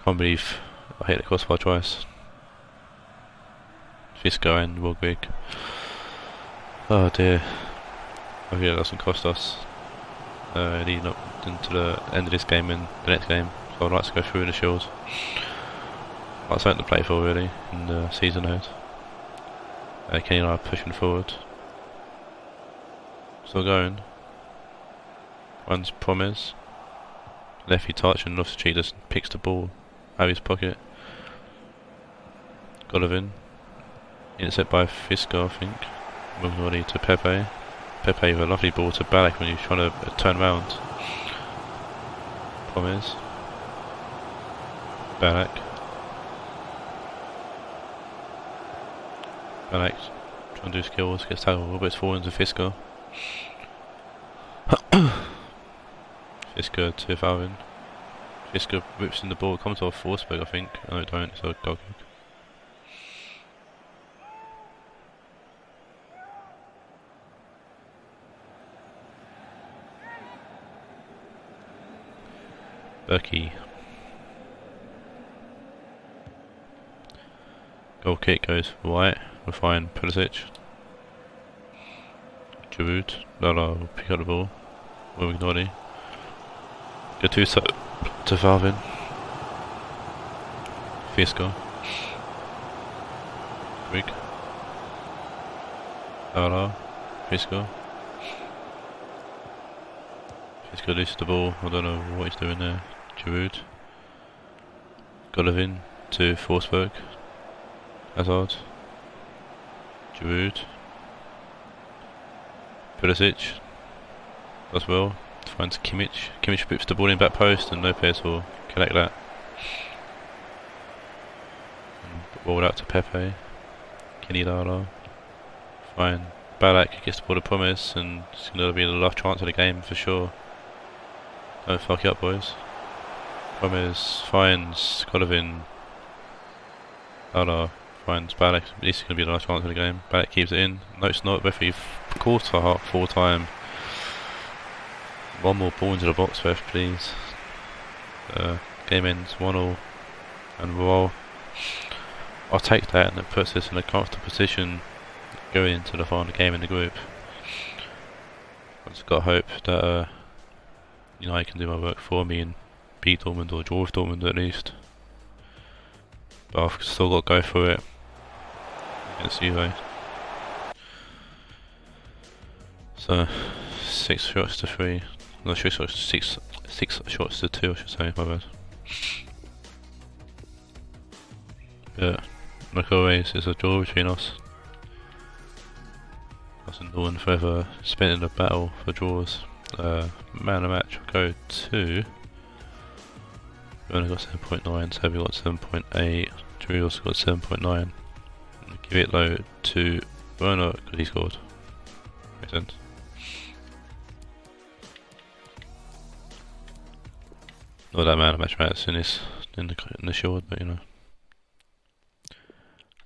Can't believe I hit the crossbar twice. Fisker and Will Grigg. Oh dear. I think that doesn't cost us leading up into the end of this game and the next game. So I'd like to go through in the Shield. That's something to play for really in the season ahead. Kenny and I are pushing forward. Still going. One's Promes. Lefty touch and Loftus-Cheek just picks the ball out of his pocket. Golovin. Intercept by Fisker, I think. Morgnoni to Pepe. Pepe with a lovely ball to Ballack when he's trying to turn round. Promes. Ballack. Ballack trying to do skills, gets tackled a little bit forward into Fisker. Fisker to Falvin. Fisker whips in the ball, it comes off Forsberg I think. No it don't, it's a goal kick. Berkey. Goal kick goes right. We'll find Pulisic. Giroud. Lala will pick up the ball. Wignoli. Gattuso to Valvin. Fisco. Quick. Lala. Fisco. Fisco loses the ball. I don't know what he's doing there. Giroud. Golovin to Forsberg. Hazard. Giroud. Pulisic does well. Finds Kimmich. Kimmich puts the ball in back post and Lopez will collect that. And ball out to Pepe. Kenny Dala. Fine. Balak gets the ball to Promise and it's going to be the last chance of the game for sure. Don't fuck it up, boys. Promise finds Golovin. Dala finds Balak. This is going to be the last chance of the game. Balak keeps it in. No, it's not. Referee calls for full time. One more ball into the box, ref, please. Game ends 1-1, and I'll take that, and it puts us in a comfortable position going into the final game in the group. I've just got hope that United can do my work for me and beat Dortmund or draw with Dortmund at least. But I've still got to go for it against Juve. So 6 shots to 3. No, 6 shots to 2, I should say, my bad. Yeah, like always, it's a draw between us. Us and Dortmund forever spent in a battle for draws. Man of the match will go to. We only got 7.9, so we got 7.8. Drew also got 7.9. Give it low to Werner because he scored. Makes sense. Not that man of match matters in the short, but you know.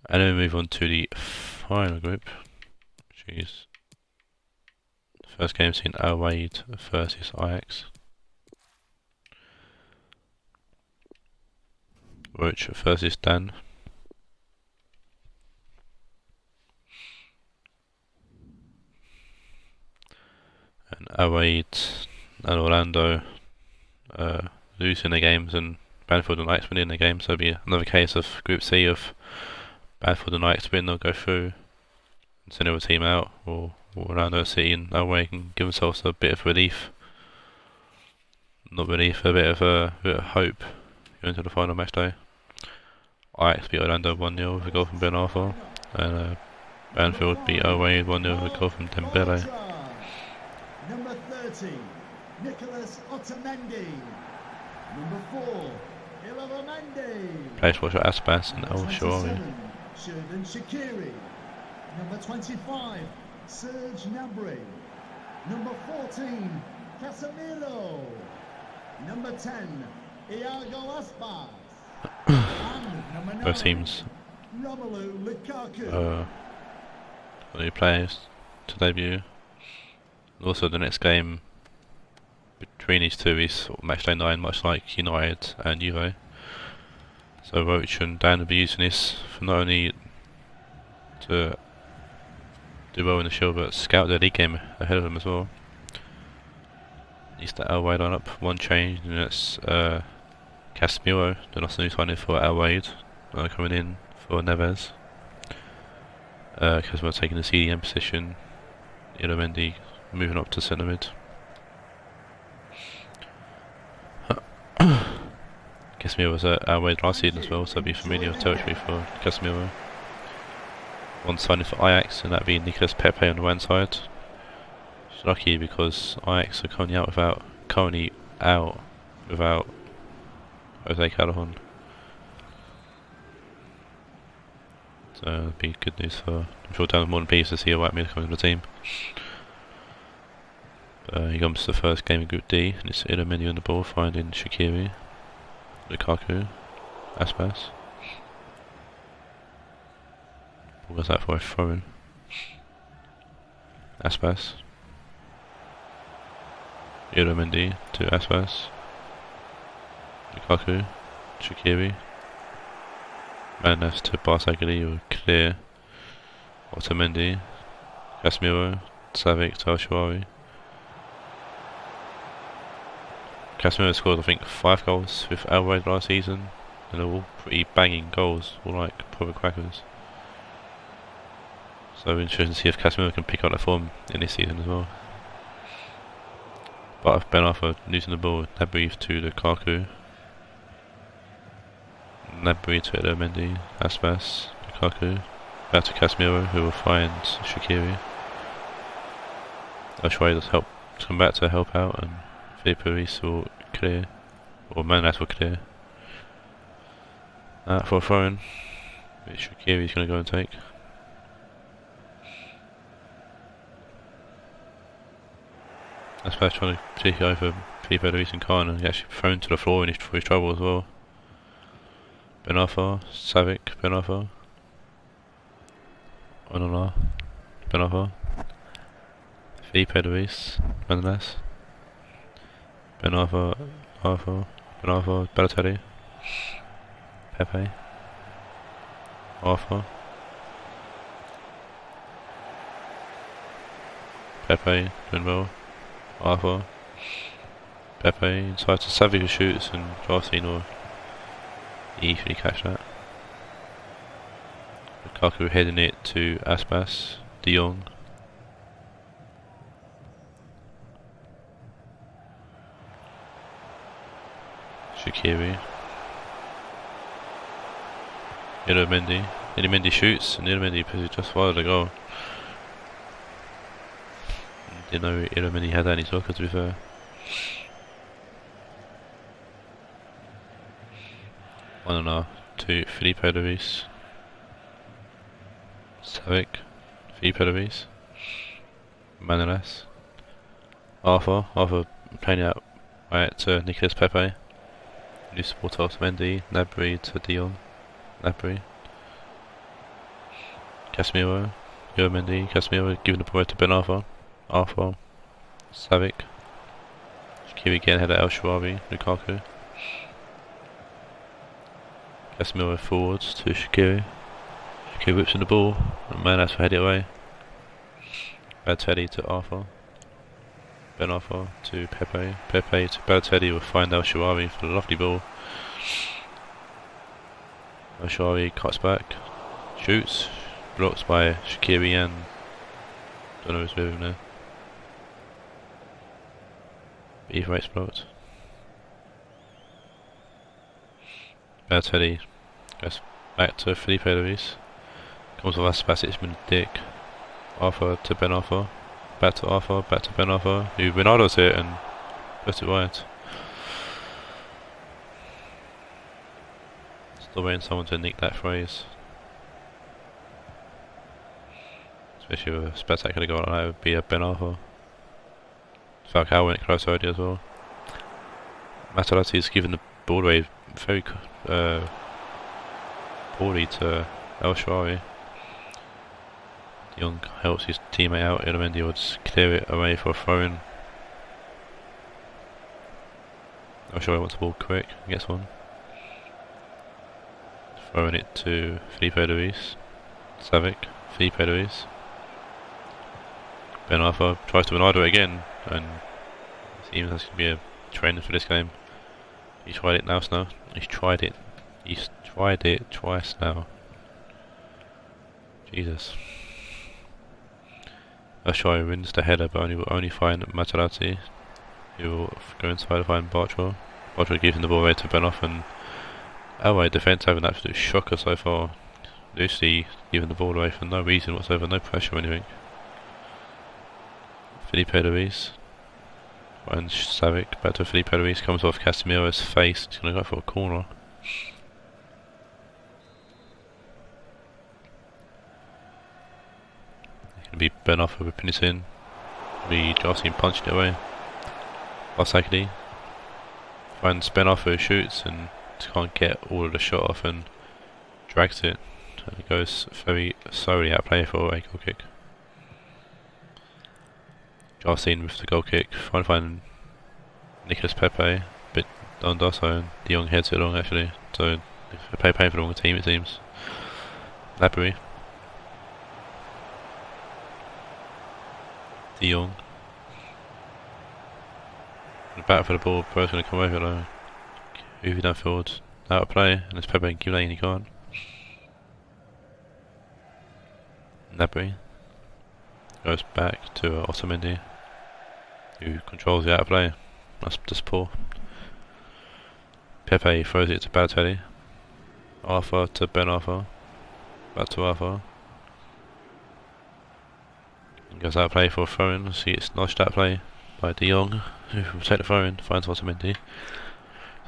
And then we move on to the final group, which is the first game seen Raed versus Ajax. Roach versus Dan. And Raed and Orlando losing the games and Banfield and Ajax winning the game, so it'll be another case of Group C of Banfield and Ajax win, they'll go through and send another team out, or Orlando City and Away can give themselves a bit of relief. Not relief, a bit of hope going to the final match day. Ajax beat Orlando 1-0 with a goal from Ben Arthur, and Banfield beat Away 1-0 with a goal from Dembele. Number 30, Nicholas Otamendi. Number 4, Ilava Place watcher Aspas and El Shaarawy. Sheridan Shaqiri. Number 25, Serge Gnabry. Number 14, Casemiro. Number 10, Iago Aspas. And number 9, Both teams Romelu Lukaku. new players to debut. Also the next game between these two is sort of matchday 9, much like United and Juve. So Roach and Dan will be using this for not only to do well in the show, but scout their league game ahead of them as well. Needs the Al Raed lineup, one change, and that's Casemiro, the last new signing for Al Raed, coming in for Neves. Casemiro taking the CDM position, Ilamendi moving up to centre mid. Casemiro was at Al Raed last season as well, so it'll be familiar territory for Casemiro. One signing for Ajax, and that'd be Nicolas Pepe on the one side. It's lucky because Ajax are currently out without Jose Callejon. So it'd be good news for, I'm sure, Dan more than pleased to see a white mid coming to the team. He comes to the first game in Group D, and it's Ilamendi on the ball, finding Shaqiri, Lukaku, Aspas. Ball goes out for a throw-in. Aspas. Ilamendi to Aspas. Lukaku, Shaqiri. Manas to Barzagli, or clear. Otamendi, Casemiro, Savic to El Shaarawy. Casemiro scored I think 5 goals with Raed last season, and they're all pretty banging goals, all like proper crackers. So interesting to see if Casemiro can pick up that form in this season as well. But Ben Arthur losing the ball, Gnabry to Lukaku. Gnabry to Mendy, Aspas, Lukaku. Back to Casemiro, who will find Shaqiri. El Shaarawy does come back to help out, and Filipe Luis will clear, or Manas will clear. For a throw-in, which Shaqiri is going to go and take. Aspas trying to take over Filipe Luis and Khan, and he actually thrown to the floor for his trouble as well. Ben Arthur, Savic, Ben Arthur. Onana, Ben Arthur. Filipe Luis, Manas. Ben Arthur, Ben Arthur, Balotelli. Pepe. Arthur. Pepe, doing well. Arthur. Pepe inside to Savic who shoots, and Jarcine will easily catch that. Lukaku heading it to Aspas, De Jong. Shaqiri. Mendy. Mendy shoots, and Mendy just fired the goal. Didn't know Mendy had that in his locker, to be fair. Onana to Filipe Luis. Savic, Filipe Luis. Manolas. Arthur playing out right to Nicolas Pepe. New support to Mendy, Gnabry to De Jong. Gnabry. Casemiro, Mendy, Casemiro giving the ball to Ben Arthur. Arthur, Savic. Shaqiri again head at El Shaarawy, Lukaku. Casemiro forwards to Shaqiri. Shaqiri whips in the ball, and Manas will head it away. Balotelli to Arthur. Ben Arthur to Pepe. Pepe to Balotelli will find El Shaarawy for the lovely ball. El Shaarawy cuts back, shoots, blocks by Shaqiri and don't know who's with him there. Either wait's blocked. Balotelli goes back to Filipe Luis. Comes with Aspas, it's been a dick. Arthur to Ben Arthur. Back to Arthur, back to Ben Arthur. Who Ronaldo's hit and puts it wide. Still waiting someone to nick that phrase. Especially with a spectacular goal like that, would be a Ben Arthur. Falcao went close already as well. Materazzi's given the ball away very poorly to El Shaarawy. De Jong helps his teammate out, Mendy will just clear it away for a throw-in. El Shaarawy wants the ball quick, gets one. Throwing it to Filipe Luis. Savic, Filipe Luis. Ben Arthur tries to Ronaldo again, and it seems that's going to be a trend for this game. He's tried it now. He's tried it twice now. Jesus. El Shaarawy wins the header, but will only find Materazzi, who will go inside to find Bartra. Bartra gives him the ball away to Ben Arthur, and Raed defence having an absolute shocker so far. Lucy giving the ball away for no reason whatsoever, no pressure or anything. Filipe Luis finds Savic, back to Filipe Luis, comes off Casemiro's face, he's going to go for a corner. It's going to be Ben Arthur whipping it in. Be Jarcine punching it away. Barsagli finds Ben Arthur who shoots and just can't get all of the shot off and drags it. And it goes very slowly out of play for a goal kick. Jarcine with the goal kick, trying to find Nicolas Pepe, but Don Dosso and De Jong heads it along actually, so Pepe paying for the wrong team it seems. Gnabry. De Jong. The battle for the ball, Pereira's going to come over though. Moving downfield, out of play, and it's Pepe and Goulet and he can't. Gnabry goes back to Otamendi, who controls the out of play. That's just poor. Pepe throws it to Balotelli. Arthur to Ben Arthur. Back to Arthur. Goes out of play for a throw in. See, it's notched out of play by De Jong, who will take the throw in, finds Otamendi.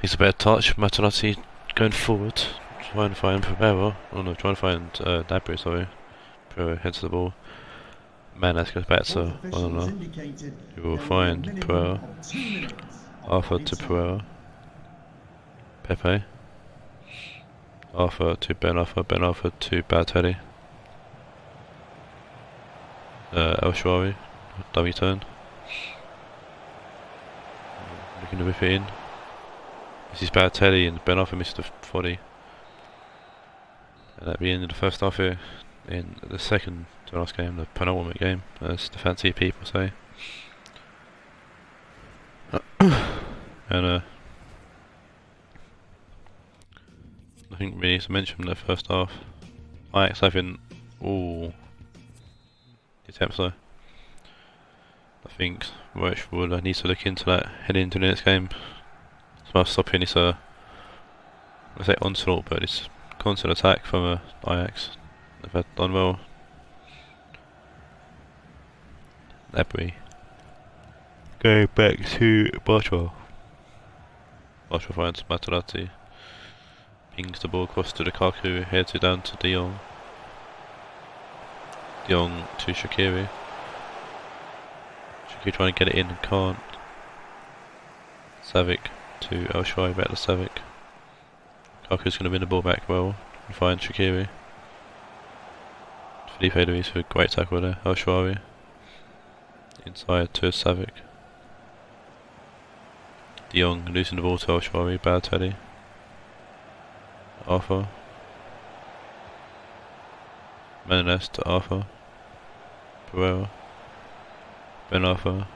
He's a better touch. Materazzi going forward, trying to find Pereira. Oh no, trying to find Gnabry, sorry. Pereira heads to the ball. Manas goes back to Onana, who will find Pereira. Arthur to Pereira. Pepe. Arthur to Ben Arthur to Balotelli. El Shaarawy, dummy turn. Looking to whip it in. This is Balotelli and Ben Arthur missed the body. And that'll be the end of the first half here. In the second to last game, the penultimate game, as the fancy people say. And nothing really to mention in the first half. Ajax having all the attempts though. I think Roach will need to look into that heading into the next game. It's about stopping this I say onslaught, but it's constant attack from Ajax. They've had done well. Gnabry go back to Bartra. Bartra finds Materazzi. Pings the ball across to Lukaku, heads it down to De Jong. De Jong to Shaqiri. Shaqiri trying to get it in and can't. Savic to El Shaarawy, back to Savic. Lukaku's going to win the ball back well and find Shaqiri. Felipe Luis with a great tackle there. El Shaarawy inside to Savic. De Jong losing the ball to El Shaarawy, Balotelli. Arthur. Manas to Arthur. Pereira. Ben Arthur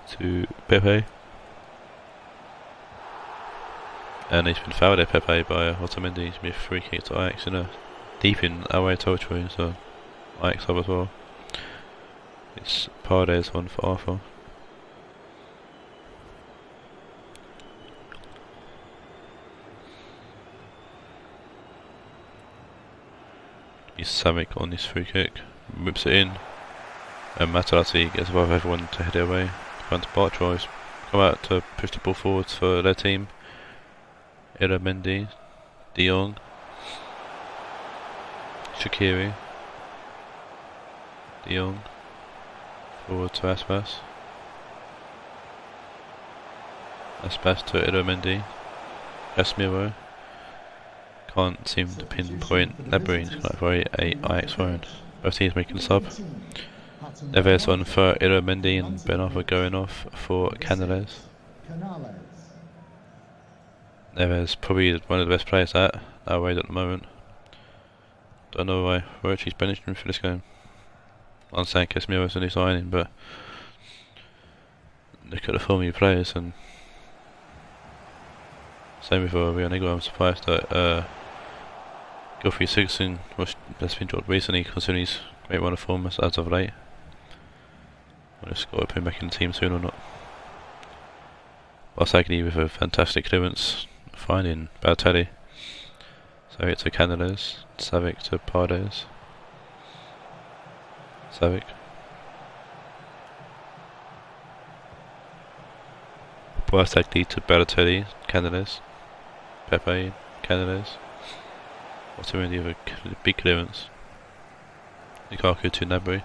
to Pepe. And he's been fouled there, Pepe, by Otamendi. He's been a free kick to Ajax in a deep in away territory, so Ajax up as well. It's Paredes one for Arthur. He's Savic on this free kick, whips it in, and Materazzi gets above everyone to head it away. Finds Bartra, come out to push the ball forwards for their team. Mendy, De Jong, Shaqiri, De Jong, forward to Aspas. Aspas to Mendy, Casemiro. Can't seem to pinpoint Gnabry. It's like very Ajax forward. Both teams making a sub. Neves on for Mendy and Ben Arthur going off for Canales. Neves probably one of the best players at Raed at the moment. Don't know why Rochi's benching him for this game. I'm saying Casemiro's a new signing, but look at the form he plays, and same with Rionegro. I'm surprised that Geoffrey Sigurdsson has been dropped recently, considering he's great run of form as of late. I'll just got to put him back in the team soon or not. Barsagli with a fantastic clearance, finding Balotelli. So it's to Canales, Savic to Paredes. Savic. Barsagli to Balotelli, Canales. Pepe, Canales. Otamendi with a big clearance. Lukaku to Gnabry.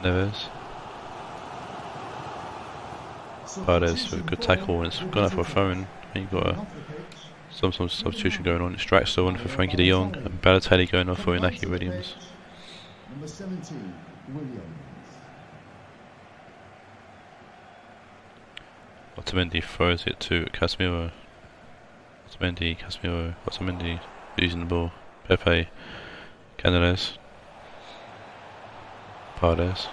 Neves. Paredes with a good tackle, and it's gone out for a throw-in. You've got some substitution going on. Strikes the one for Frankie de Jong, and Balotelli going off for Inaki Williams. Number 17, Williams. Otamendi throws it to Casemiro. Otamendi losing the ball. Pepe, Canales, Paredes.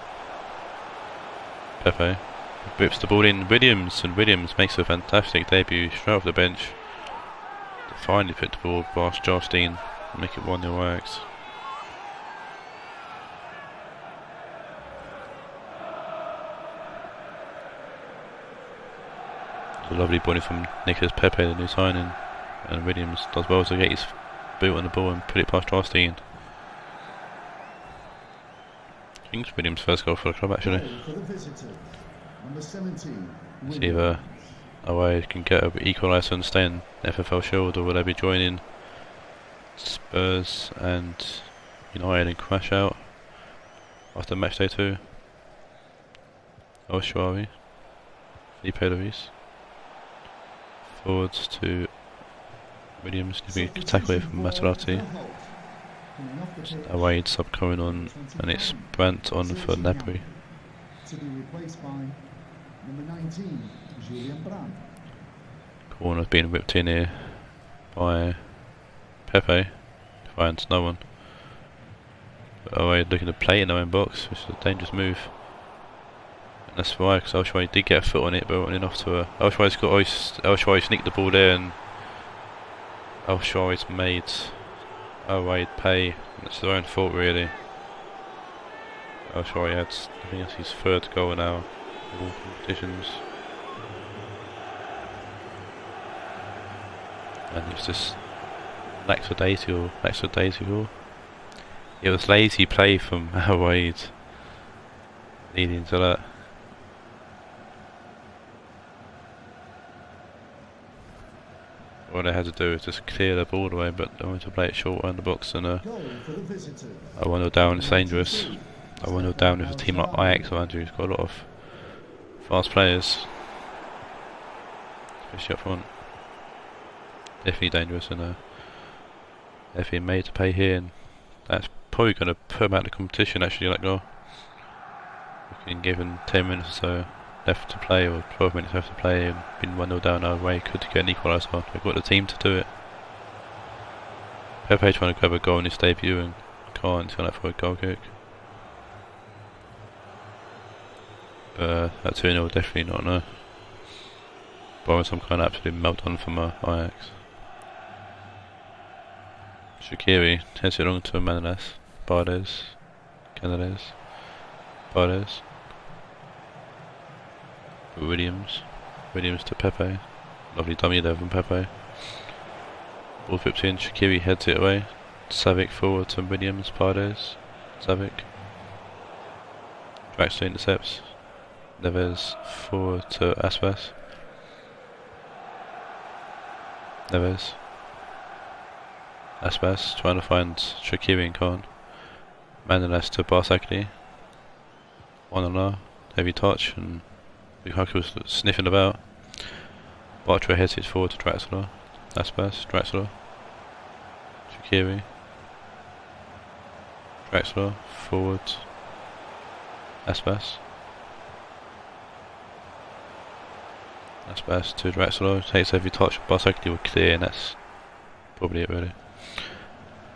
Pepe. Whips the ball in Williams, and Williams makes a fantastic debut straight off the bench. To finally put the ball past Jarstein and make it 1-0 Ajax. A lovely ball in from Nicolas Pepe, the new signing, and Williams does well to get his boot on the ball and put it past Jarstein. I think it's Williams' first goal for the club actually. See if away can get an equaliser and stay in FFL Shield, or will they be joining Spurs and United and crash out after Matchday 2? Oshwari, Felipe Luis. Forwards to Williams, giving a tackle away from Maserati. Away sub coming on, and it's Brandt on for Napoli. Corner's being whipped in here by Pepe, finds no one. But away looking to play in their own box, which is a dangerous move. And that's why, because Oshwari did get a foot on it, but went enough to Oshwari sneaked the ball there, and Oshwari's made Raed pay. That's their own fault really. Oshwari had, I think that's his third goal now in all competitions. And it was just lackadaisical. It was lazy play from Raed leading to that. What they had to do is just clear the ball away, but they wanted to play it short around the box, and a 1-0 down is dangerous. A 1-0 down with a team like Ajax around you, who's got a lot of fast players, especially up front. Definitely dangerous, and definitely made to pay here, and that's probably going to put them out of the competition actually, that goal. We've been given 10 minutes or so left to play, or 12 minutes left to play, and been 1-0 down our way, could get an equaliser. They've got the team to do it. Pepe trying to grab a goal in his debut and can't, he's going for a goal kick. That 2-0 definitely not, no. Borrowing some kind of absolute meltdown from Ajax. Shaqiri heads it on to Manolas, Bardes, Canales, Bardes. Williams to Pepe. Lovely dummy there from Pepe. Ball flips in, Shaqiri heads it away. Savic forward to Williams, Bardes, Savic. Draxler intercepts. Neves forward to Aspas. Neves. Aspas trying to find Shaqiri and Khan. Manolas to Barsakli. 1-0, heavy touch, and Lukaku was sniffing about. Bartra heads it forward to Draxler. Aspas, Draxler. Shaqiri. Draxler, forward. Aspas. Aspas to Draxler, takes every touch. Barsakli will clear, and that's probably it really.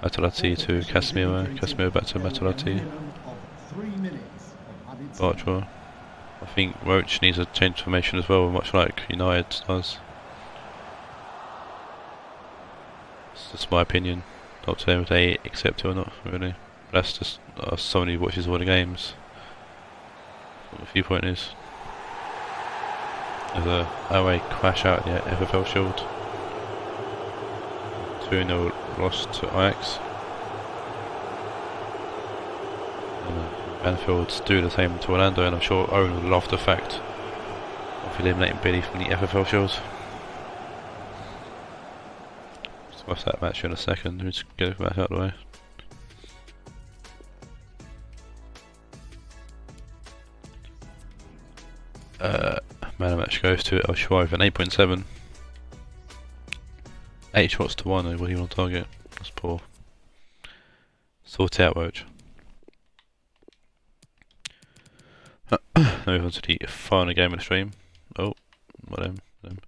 Matarati to Casemiro. Casemiro back to Matarati. Bartra. I think Roach needs a change of formation as well, much like United does. It's just my opinion. Not to them if they accept it or not, really. But that's just someone who watches all the games. What the viewpoint is. There's a away crash out in the FFL Shield. 2-0 loss to Ajax. Banfield do the same to Orlando, and I'm sure Owen would love the fact of eliminating Billy from the FFL Shield. So what's that match in a second? Let's get it back out of the way. Man of match goes to El Shwaiv an 8.7. 8 shots to 1, and what do you want to target? That's poor. Sort it out, Roach. Move on to the final game of the stream. Oh, not them.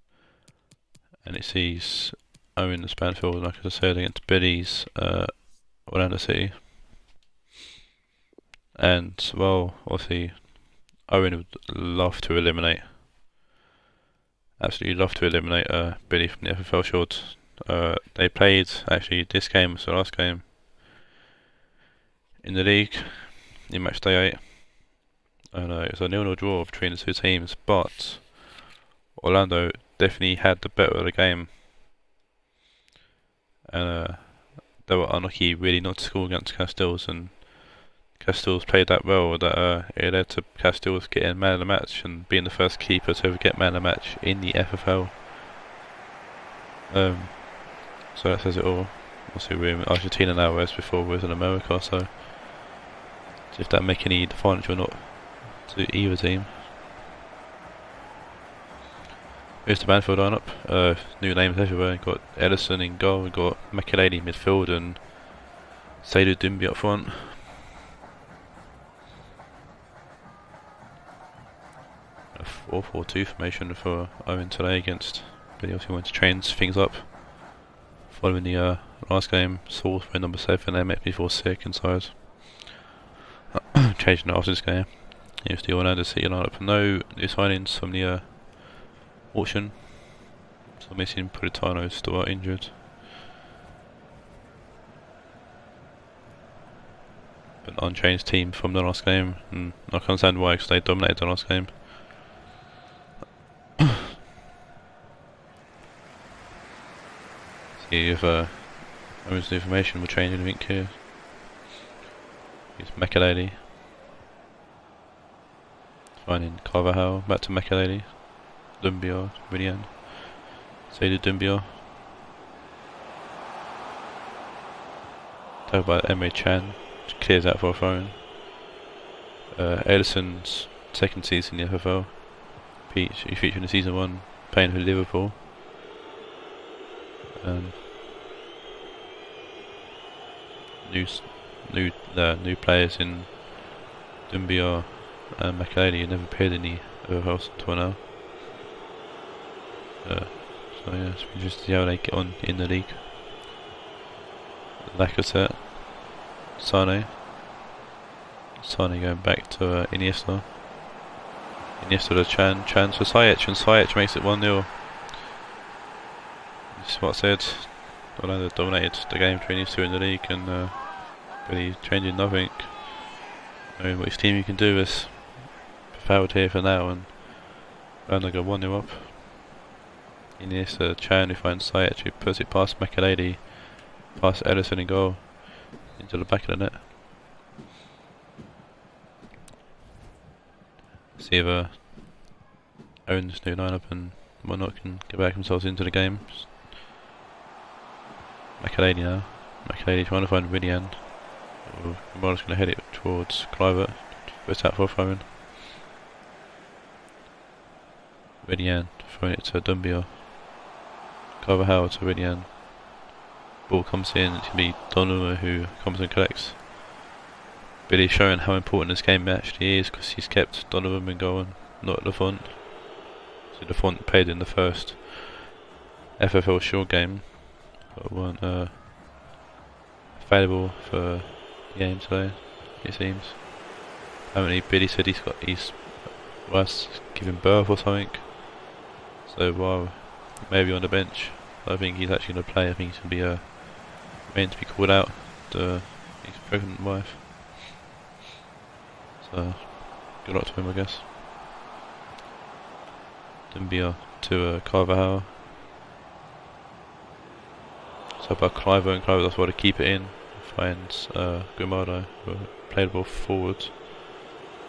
And it sees Owen the Banfield, like I said, against Billy's Orlando City. And, well, obviously, Owen would love to eliminate. Absolutely love to eliminate Billy from the FFL shorts. They played, actually this game was the last game in the league in Matchday 8. And it was a 0-0 draw between the two teams, but Orlando definitely had the better of the game. And they were unlucky really not to score against Castells, and Castells played that well that it led to Castells getting man of the match and being the first keeper to ever get man of the match in the FFL. So that says it all. Obviously we're in Argentina now, whereas before we was in America, so if that make any differential or not to either team. Here's the Banfield lineup. New names everywhere. Got Ellison in goal, we've got Makelele in midfield and Seydou Doumbia up front. A 4-4-2 formation for Owen today against Billy. Obviously wants to change things up. Following the last game, Saul for number 7, they met before sick inside. Changing it after this game. Here's the Orlando City lineup. No new signings from the auction. So missing Politano, still out injured. But an unchanged team from the last game, and I can't understand why, because they dominated the last game. See if Owen's new information will change anything here. Here's Makelele. Finding Carvajal, back to Makelele. Doumbia, Rionegro. Seydou Doumbia. Talk about Emre Can, which clears out for a phone. Edison's second season in the FFL. He featured in season 1, playing for Liverpool. New players in Doumbia and Makelele, who never appeared in the FFL until now. So yeah, it's interesting to see how they get on in the league. Lacazette, Sane going back to Iniesta to Chan's for Ziyech, and Ziyech makes it 1-0. This is what I said. Orlando dominated the game between these two in the league, and really changing nothing. I mean, what his team can do is failed here for now, and Orlando go 1-0 up. Iniesta, Chan, who finds Ziyech, who puts it past Makelele, past Ellison in goal, into the back of the net. See if Owen's new lineup and whatnot can get back themselves into the game. Makelele now. Makelele trying to find Rionegro. Kamara's going to head it towards Kluivert. Puts that for a phone. Rionegro throwing it to Doumbia. Carvajal to Rionegro. Ball comes in, it's going to be Donnarumma who comes and collects. Billy showing how important this game actually is, because he's kept Donnarumma going, not Lafont. So Lafont played in the first FFL short game, but weren't available for the game today, it seems. Apparently Billy said his wife's giving birth or something, so while maybe on the bench, I think he's actually going to play. I think he's going to be meant to be called out, his pregnant wife. So good luck to him, I guess. Doumbia to Carvajal. So about Kluivert, and Kluivert, that's why to keep it in. Finds Grimaldo, who played the ball forward.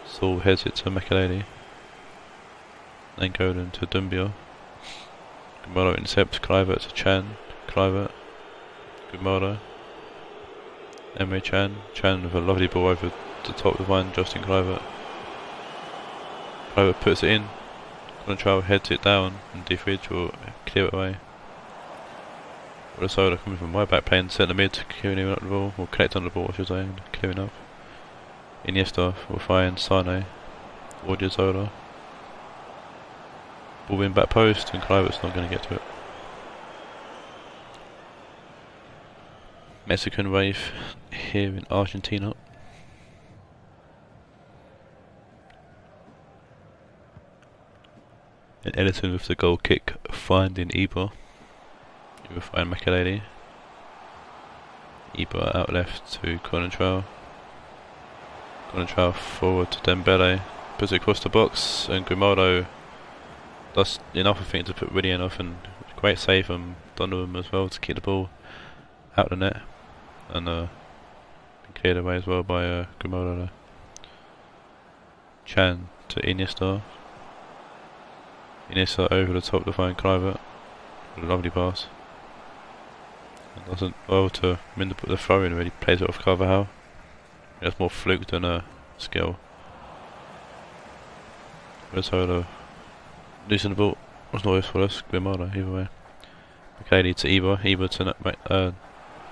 Saul heads it to Makelele. Then Golden to Doumbia. Grimaldo intercepts Kluivert to Chan. Kluivert. Grimaldo. Emre Can with a lovely ball over the top of the line, Justin Kluivert. Kluivert puts it in. Contral heads it down, and Defridge will clear it away. Rosola coming from my back, playing centre mid, clearing up the ball, or connecting on the ball, I should say, and clearing up. Iniesta will find Sane. Odriozola. Ball in back post, and Kluivert's not going to get to it. Mexican wave here in Argentina. And Edison with the goal kick finding Ibra. You will find Makaleli. Ibra out left to Conentrao. Conentrao forward to Dembele. Puts it across the box, and Grimaldo does enough, I think, to put Rionegro off, and great save from Donovan as well to keep the ball out the net, and been cleared away as well by Grimaldo. Chan to Iniesta. Iniesta over the top to find Kluivert. A lovely pass. And doesn't well to the throw in, really plays it off Carvajal. That's more fluke than skill. Rizzola losing the ball was not worse for us. Grimaldo either way. Makaleli to Ibra. Ibra to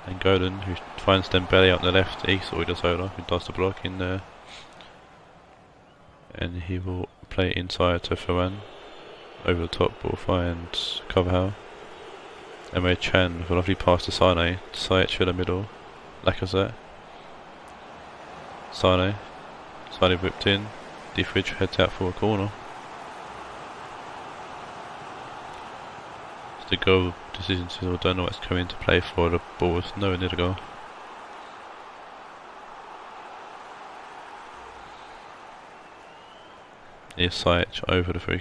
Nainggolan, who finds Dembele up the left. East or Rizzola, who does the block in there. And he will play inside to Ferran. Over the top, ball finds Carvajal. Emre Can with a lovely pass to Sane. Sajic in the middle. Lacazette. Sane whipped in. Defridge heads out for a corner. It's the goal decision, so I don't know what's coming into play for. The ball was nowhere near the goal. Here's Sajic over the free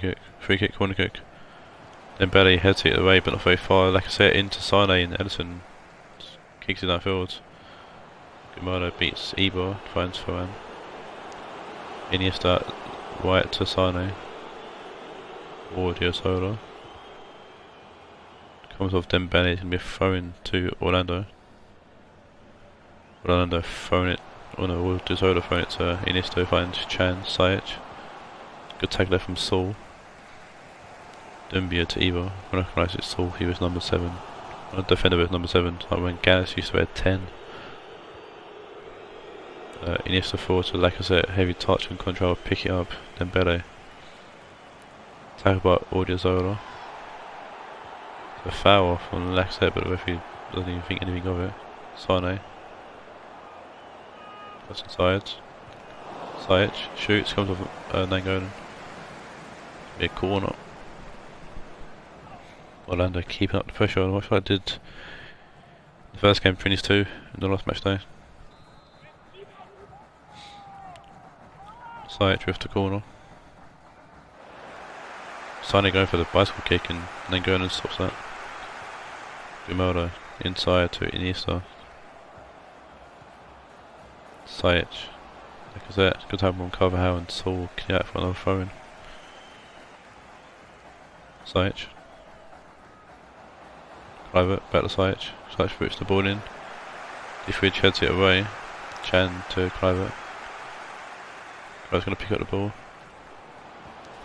kick, corner kick. Dembele heads it away, but not very far. Lacazette into Sane, and Edison kicks it downfield. Grimaldo beats Ibra, finds Ferran. Iniesta right to Sane. Odriozola. Comes off Dembele, it's going to be a throw-in to Orlando. Orlando throwing it, Odriozola throwing it to Iniesta, finds Chan, Sajic. Good tag there from Saul. Dumbia to Ibra. I recognise it's Saul, he was number 7. A defender with number 7, like when Gallas used to wear 10. Iniesta forward to Lacazette, heavy touch and control, pick it up, Dembele. Tackled by Odriozola. A foul off on Lacazette, but the referee doesn't even think anything of it. Sane. That's inside. Sajic shoots, comes off Nainggolan. Be a corner. Orlando keeping up the pressure, much like I did the first game, finished 2 in the last match day. Sajic with the corner. Sane going for the bicycle kick, and Nainggolan stops that. Grimaldo inside to Iniesta. Sajic. Lacazette, good to have him on Carvajal, and Saul clear out for another throw-in. Sajic. Kluivert, back to Sajic. Sajic puts the ball in. Defridge heads it away. Chan to Kluivert. Kluivert's going to pick up the ball.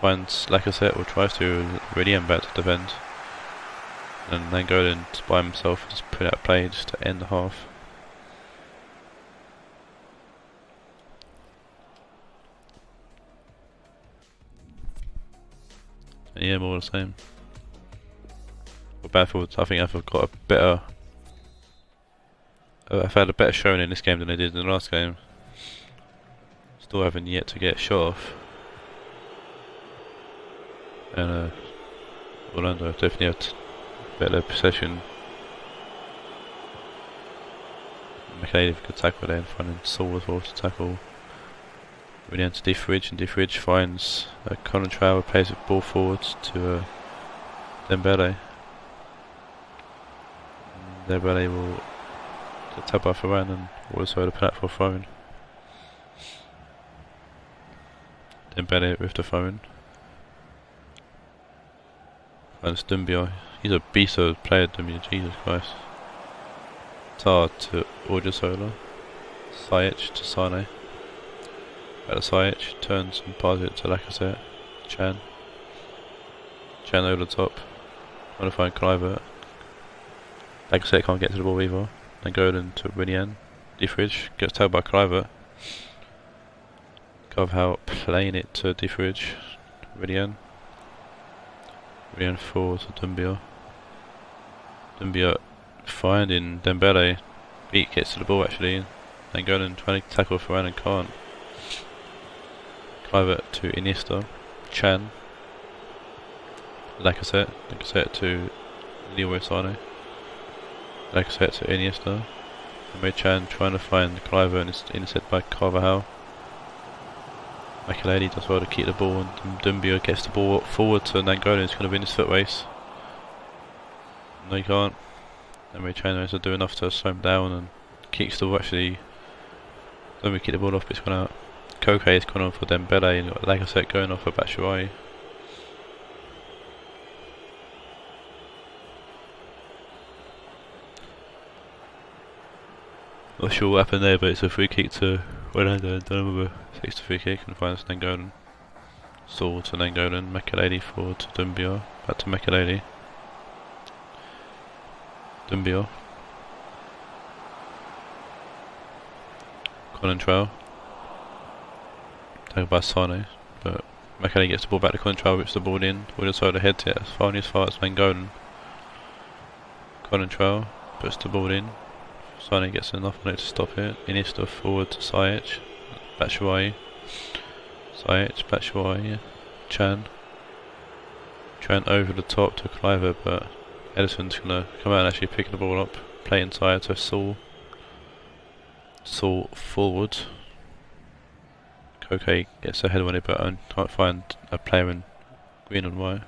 Finds Lacazette, or tries to, Rionegro back to defend. And Nainggolan by himself, just put out play just to end the half. Yeah, more the same. But Banfield, I think I've got a better. I've had a better showing in this game than I did in the last game. Still haven't yet to get shot off. And Orlando definitely had better possession. Makaleli with a good tackle there, and finding Saul as well to tackle. Really into Defridge, and Defridge finds Conentrao, plays the ball forwards to Dembele. Dembele will get tapped by Ferran, and also the penalty for throw-in. Dembele with the throw-in. Finds Dumbia. He's a beast of a player, Dumbia, Jesus Christ. Tar to Odriozola. Sajic to Sane. Back to Sajic, turns and passes it to Lacazette. Chan over the top. Trying to find Kluivert. Lacazette can't get to the ball either. Nainggolan to Rionegro. Defridge gets tailed by Kluivert. Carvajal playing it to Defridge. Rionegro forward to Dumbia. Dumbia finding Dembele. Beat gets to the ball actually. Nainggolan trying to tackle Ferran and can't. Kluivert to Iniesta. Chan. Lacazette to Leroy Sané, Lacazette to Iniesta, Emre Can trying to find Cliver and it's intercepted by Carvajal. Makelele does well to keep the ball and Dumbia gets the ball forward to Nangolan, who's going to win his foot race. No, he can't. Emre Can knows to do enough to slow him down and kicks the ball actually. Dumbia keep the ball off, but it's gone out. Koke is gone on for Dembele and Lacazette going off for Batshuayi. Not sure what happened there, but it's a free kick to Ronaldo. Donovan takes the free kick and finds Nangolan. Saul to Nangolan, Makelele forward to Dumbia, back to Makelele. Dumbia. Contrail. Taken by Sané, but Makelele gets the ball back to Contrail, whips the ball in. We'll decide to head to it as far as Nangolan. Contrail puts the ball in. Sané gets enough on it to stop it. Iniesta forward to Ziyech, Batshuayi, Ziyech, Batshuayi, Can over the top to Cliver, but Edison's gonna come out and actually pick the ball up, play inside to Saul forward. Koke gets ahead on it, but I can't find a player in green and white.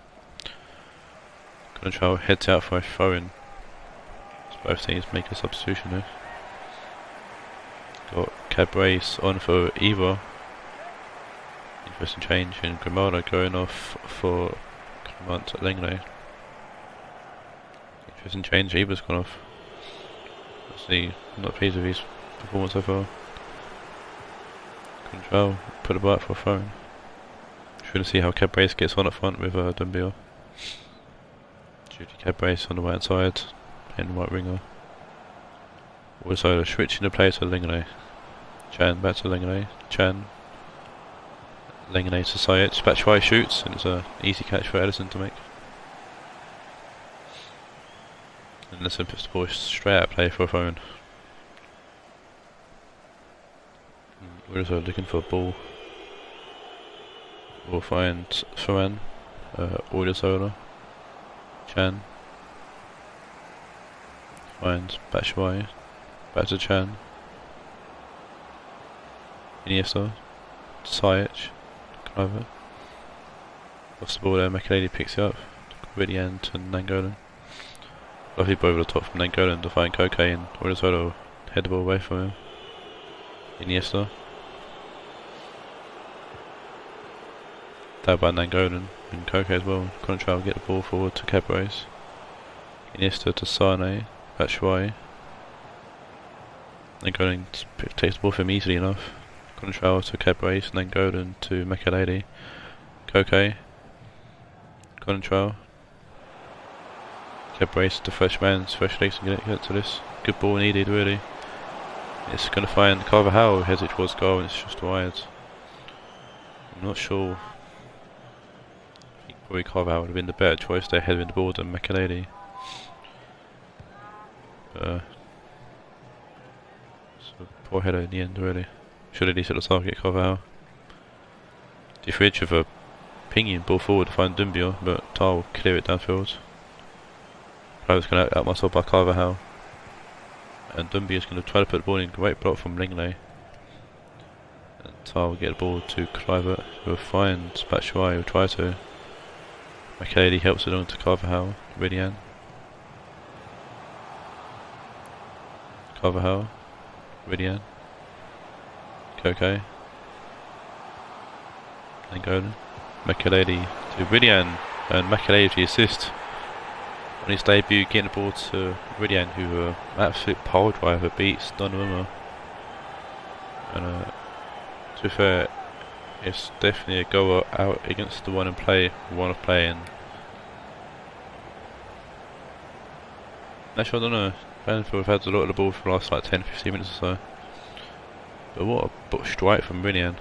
Gonna try heads out for a throw in. Both teams make a substitution there. Got Cabrace on for Eva. Interesting change in Grimada going off for Clement Lenglet. Interesting change, Eva's gone off. Obviously not pleased with his performance so far. Control, put a bite for a phone. Just want to see how Cabrace gets on up front with Dumbia. Judy Cabrace on the right hand side. And white ringer. Also switching the play to Lenglet. Can back to Lenglet. Can. Lenglet to Ziyech. Batshuayi shoots and it's an easy catch for Edison to make. And Edison puts the ball straight out of play for a phone. We're also looking for a ball. We'll find Ferran. Odrzola. Can. Finds Batshuayi, back to Can, Iniesta, Ziyech, Cliver. Lost the ball there, Makelele picks it up, Rionegro to Nangolan. Lovely ball over the top from Nangolan to find Koke and Odrzola head the ball away from him. Iniesta. Tagged by Nangolan and Koke as well. Contrail will get the ball forward to Cabrace. Iniesta to Sané. Batshuayi. Nangolan takes the ball from him easily enough. Contrail to Cabrace, Nangolan to Makelele. Koke. Contrail. Cabrace to fresh man's fresh legs and get to this. Good ball needed really. It's going to find Carvajal who heads it towards goal and it's just wide. I'm not sure. I think probably Carvajal would have been the better choice there heading the ball than Makelele. So poor header in the end really. Should at least hit the target Carvajal. Differential of a pinging ball forward to find Dumbia, but Tar will clear it downfield. Player's going to out-muscled by Carvajal. And Dumbia is going to try to put the ball in. Great block from Lenglet. And Tar will get the ball to Cliver, who will find Batshuayi, who will try to. Makelele helps it on to Carvajal. Rionegro. Carvajal, Rionegro, Koke, Nangolan, Makelele to Rionegro, and Makelele the assist on his debut, getting the ball to Rionegro, who absolute pole driver beats Donnarumma. And to be fair, it's definitely a goal out against the one of play, and actually I don't know. Banfield have had a lot of the ball for the last like 10-15 minutes or so. But what a strike from Rionegro.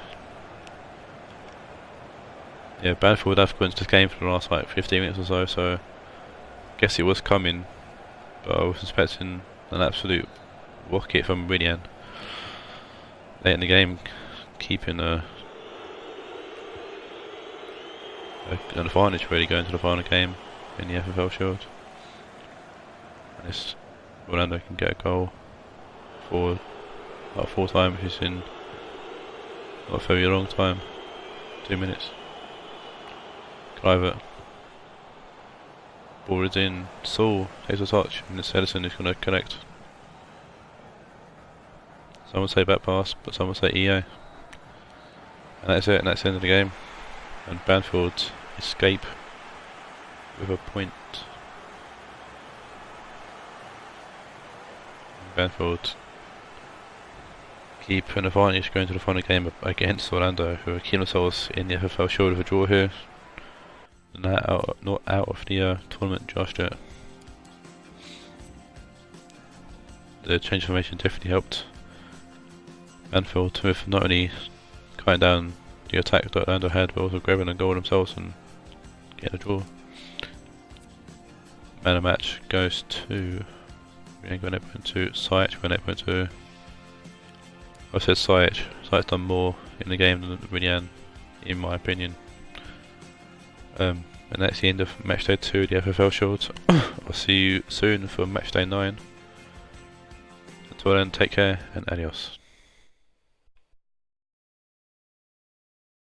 Yeah, Banfield have clinched this game for the last like 15 minutes or so, so I guess it was coming. But I was expecting an absolute rocket from Rionegro late in the game, keeping an advantage really going to the final game in the FFL Shield. And this Orlando can get a goal for about 4 times, which is in not a very long time, 2 minutes. Clivert. Ball is in. Saul takes a touch, and it's Edison who's going to connect. Some would say back pass, but some would say EA. And that's it, and that's the end of the game. And Banfield escape with a point. Banfield keep an advantage going to the final game against Orlando, who are keeping themselves in the FFL Shield with a draw here. Not out of the tournament just yet. The change of formation definitely helped Banfield with not only cutting down the attack that Orlando had, but also grabbing a goal themselves and getting a draw. Man of match goes to Rionegro 8.2, Sajic 8.2. I said Sajic. Sajic's done more in the game than Rionegro, in my opinion. And that's the end of Matchday 2, the FFL Shield. I'll see you soon for Matchday 9. Until then, take care and adios.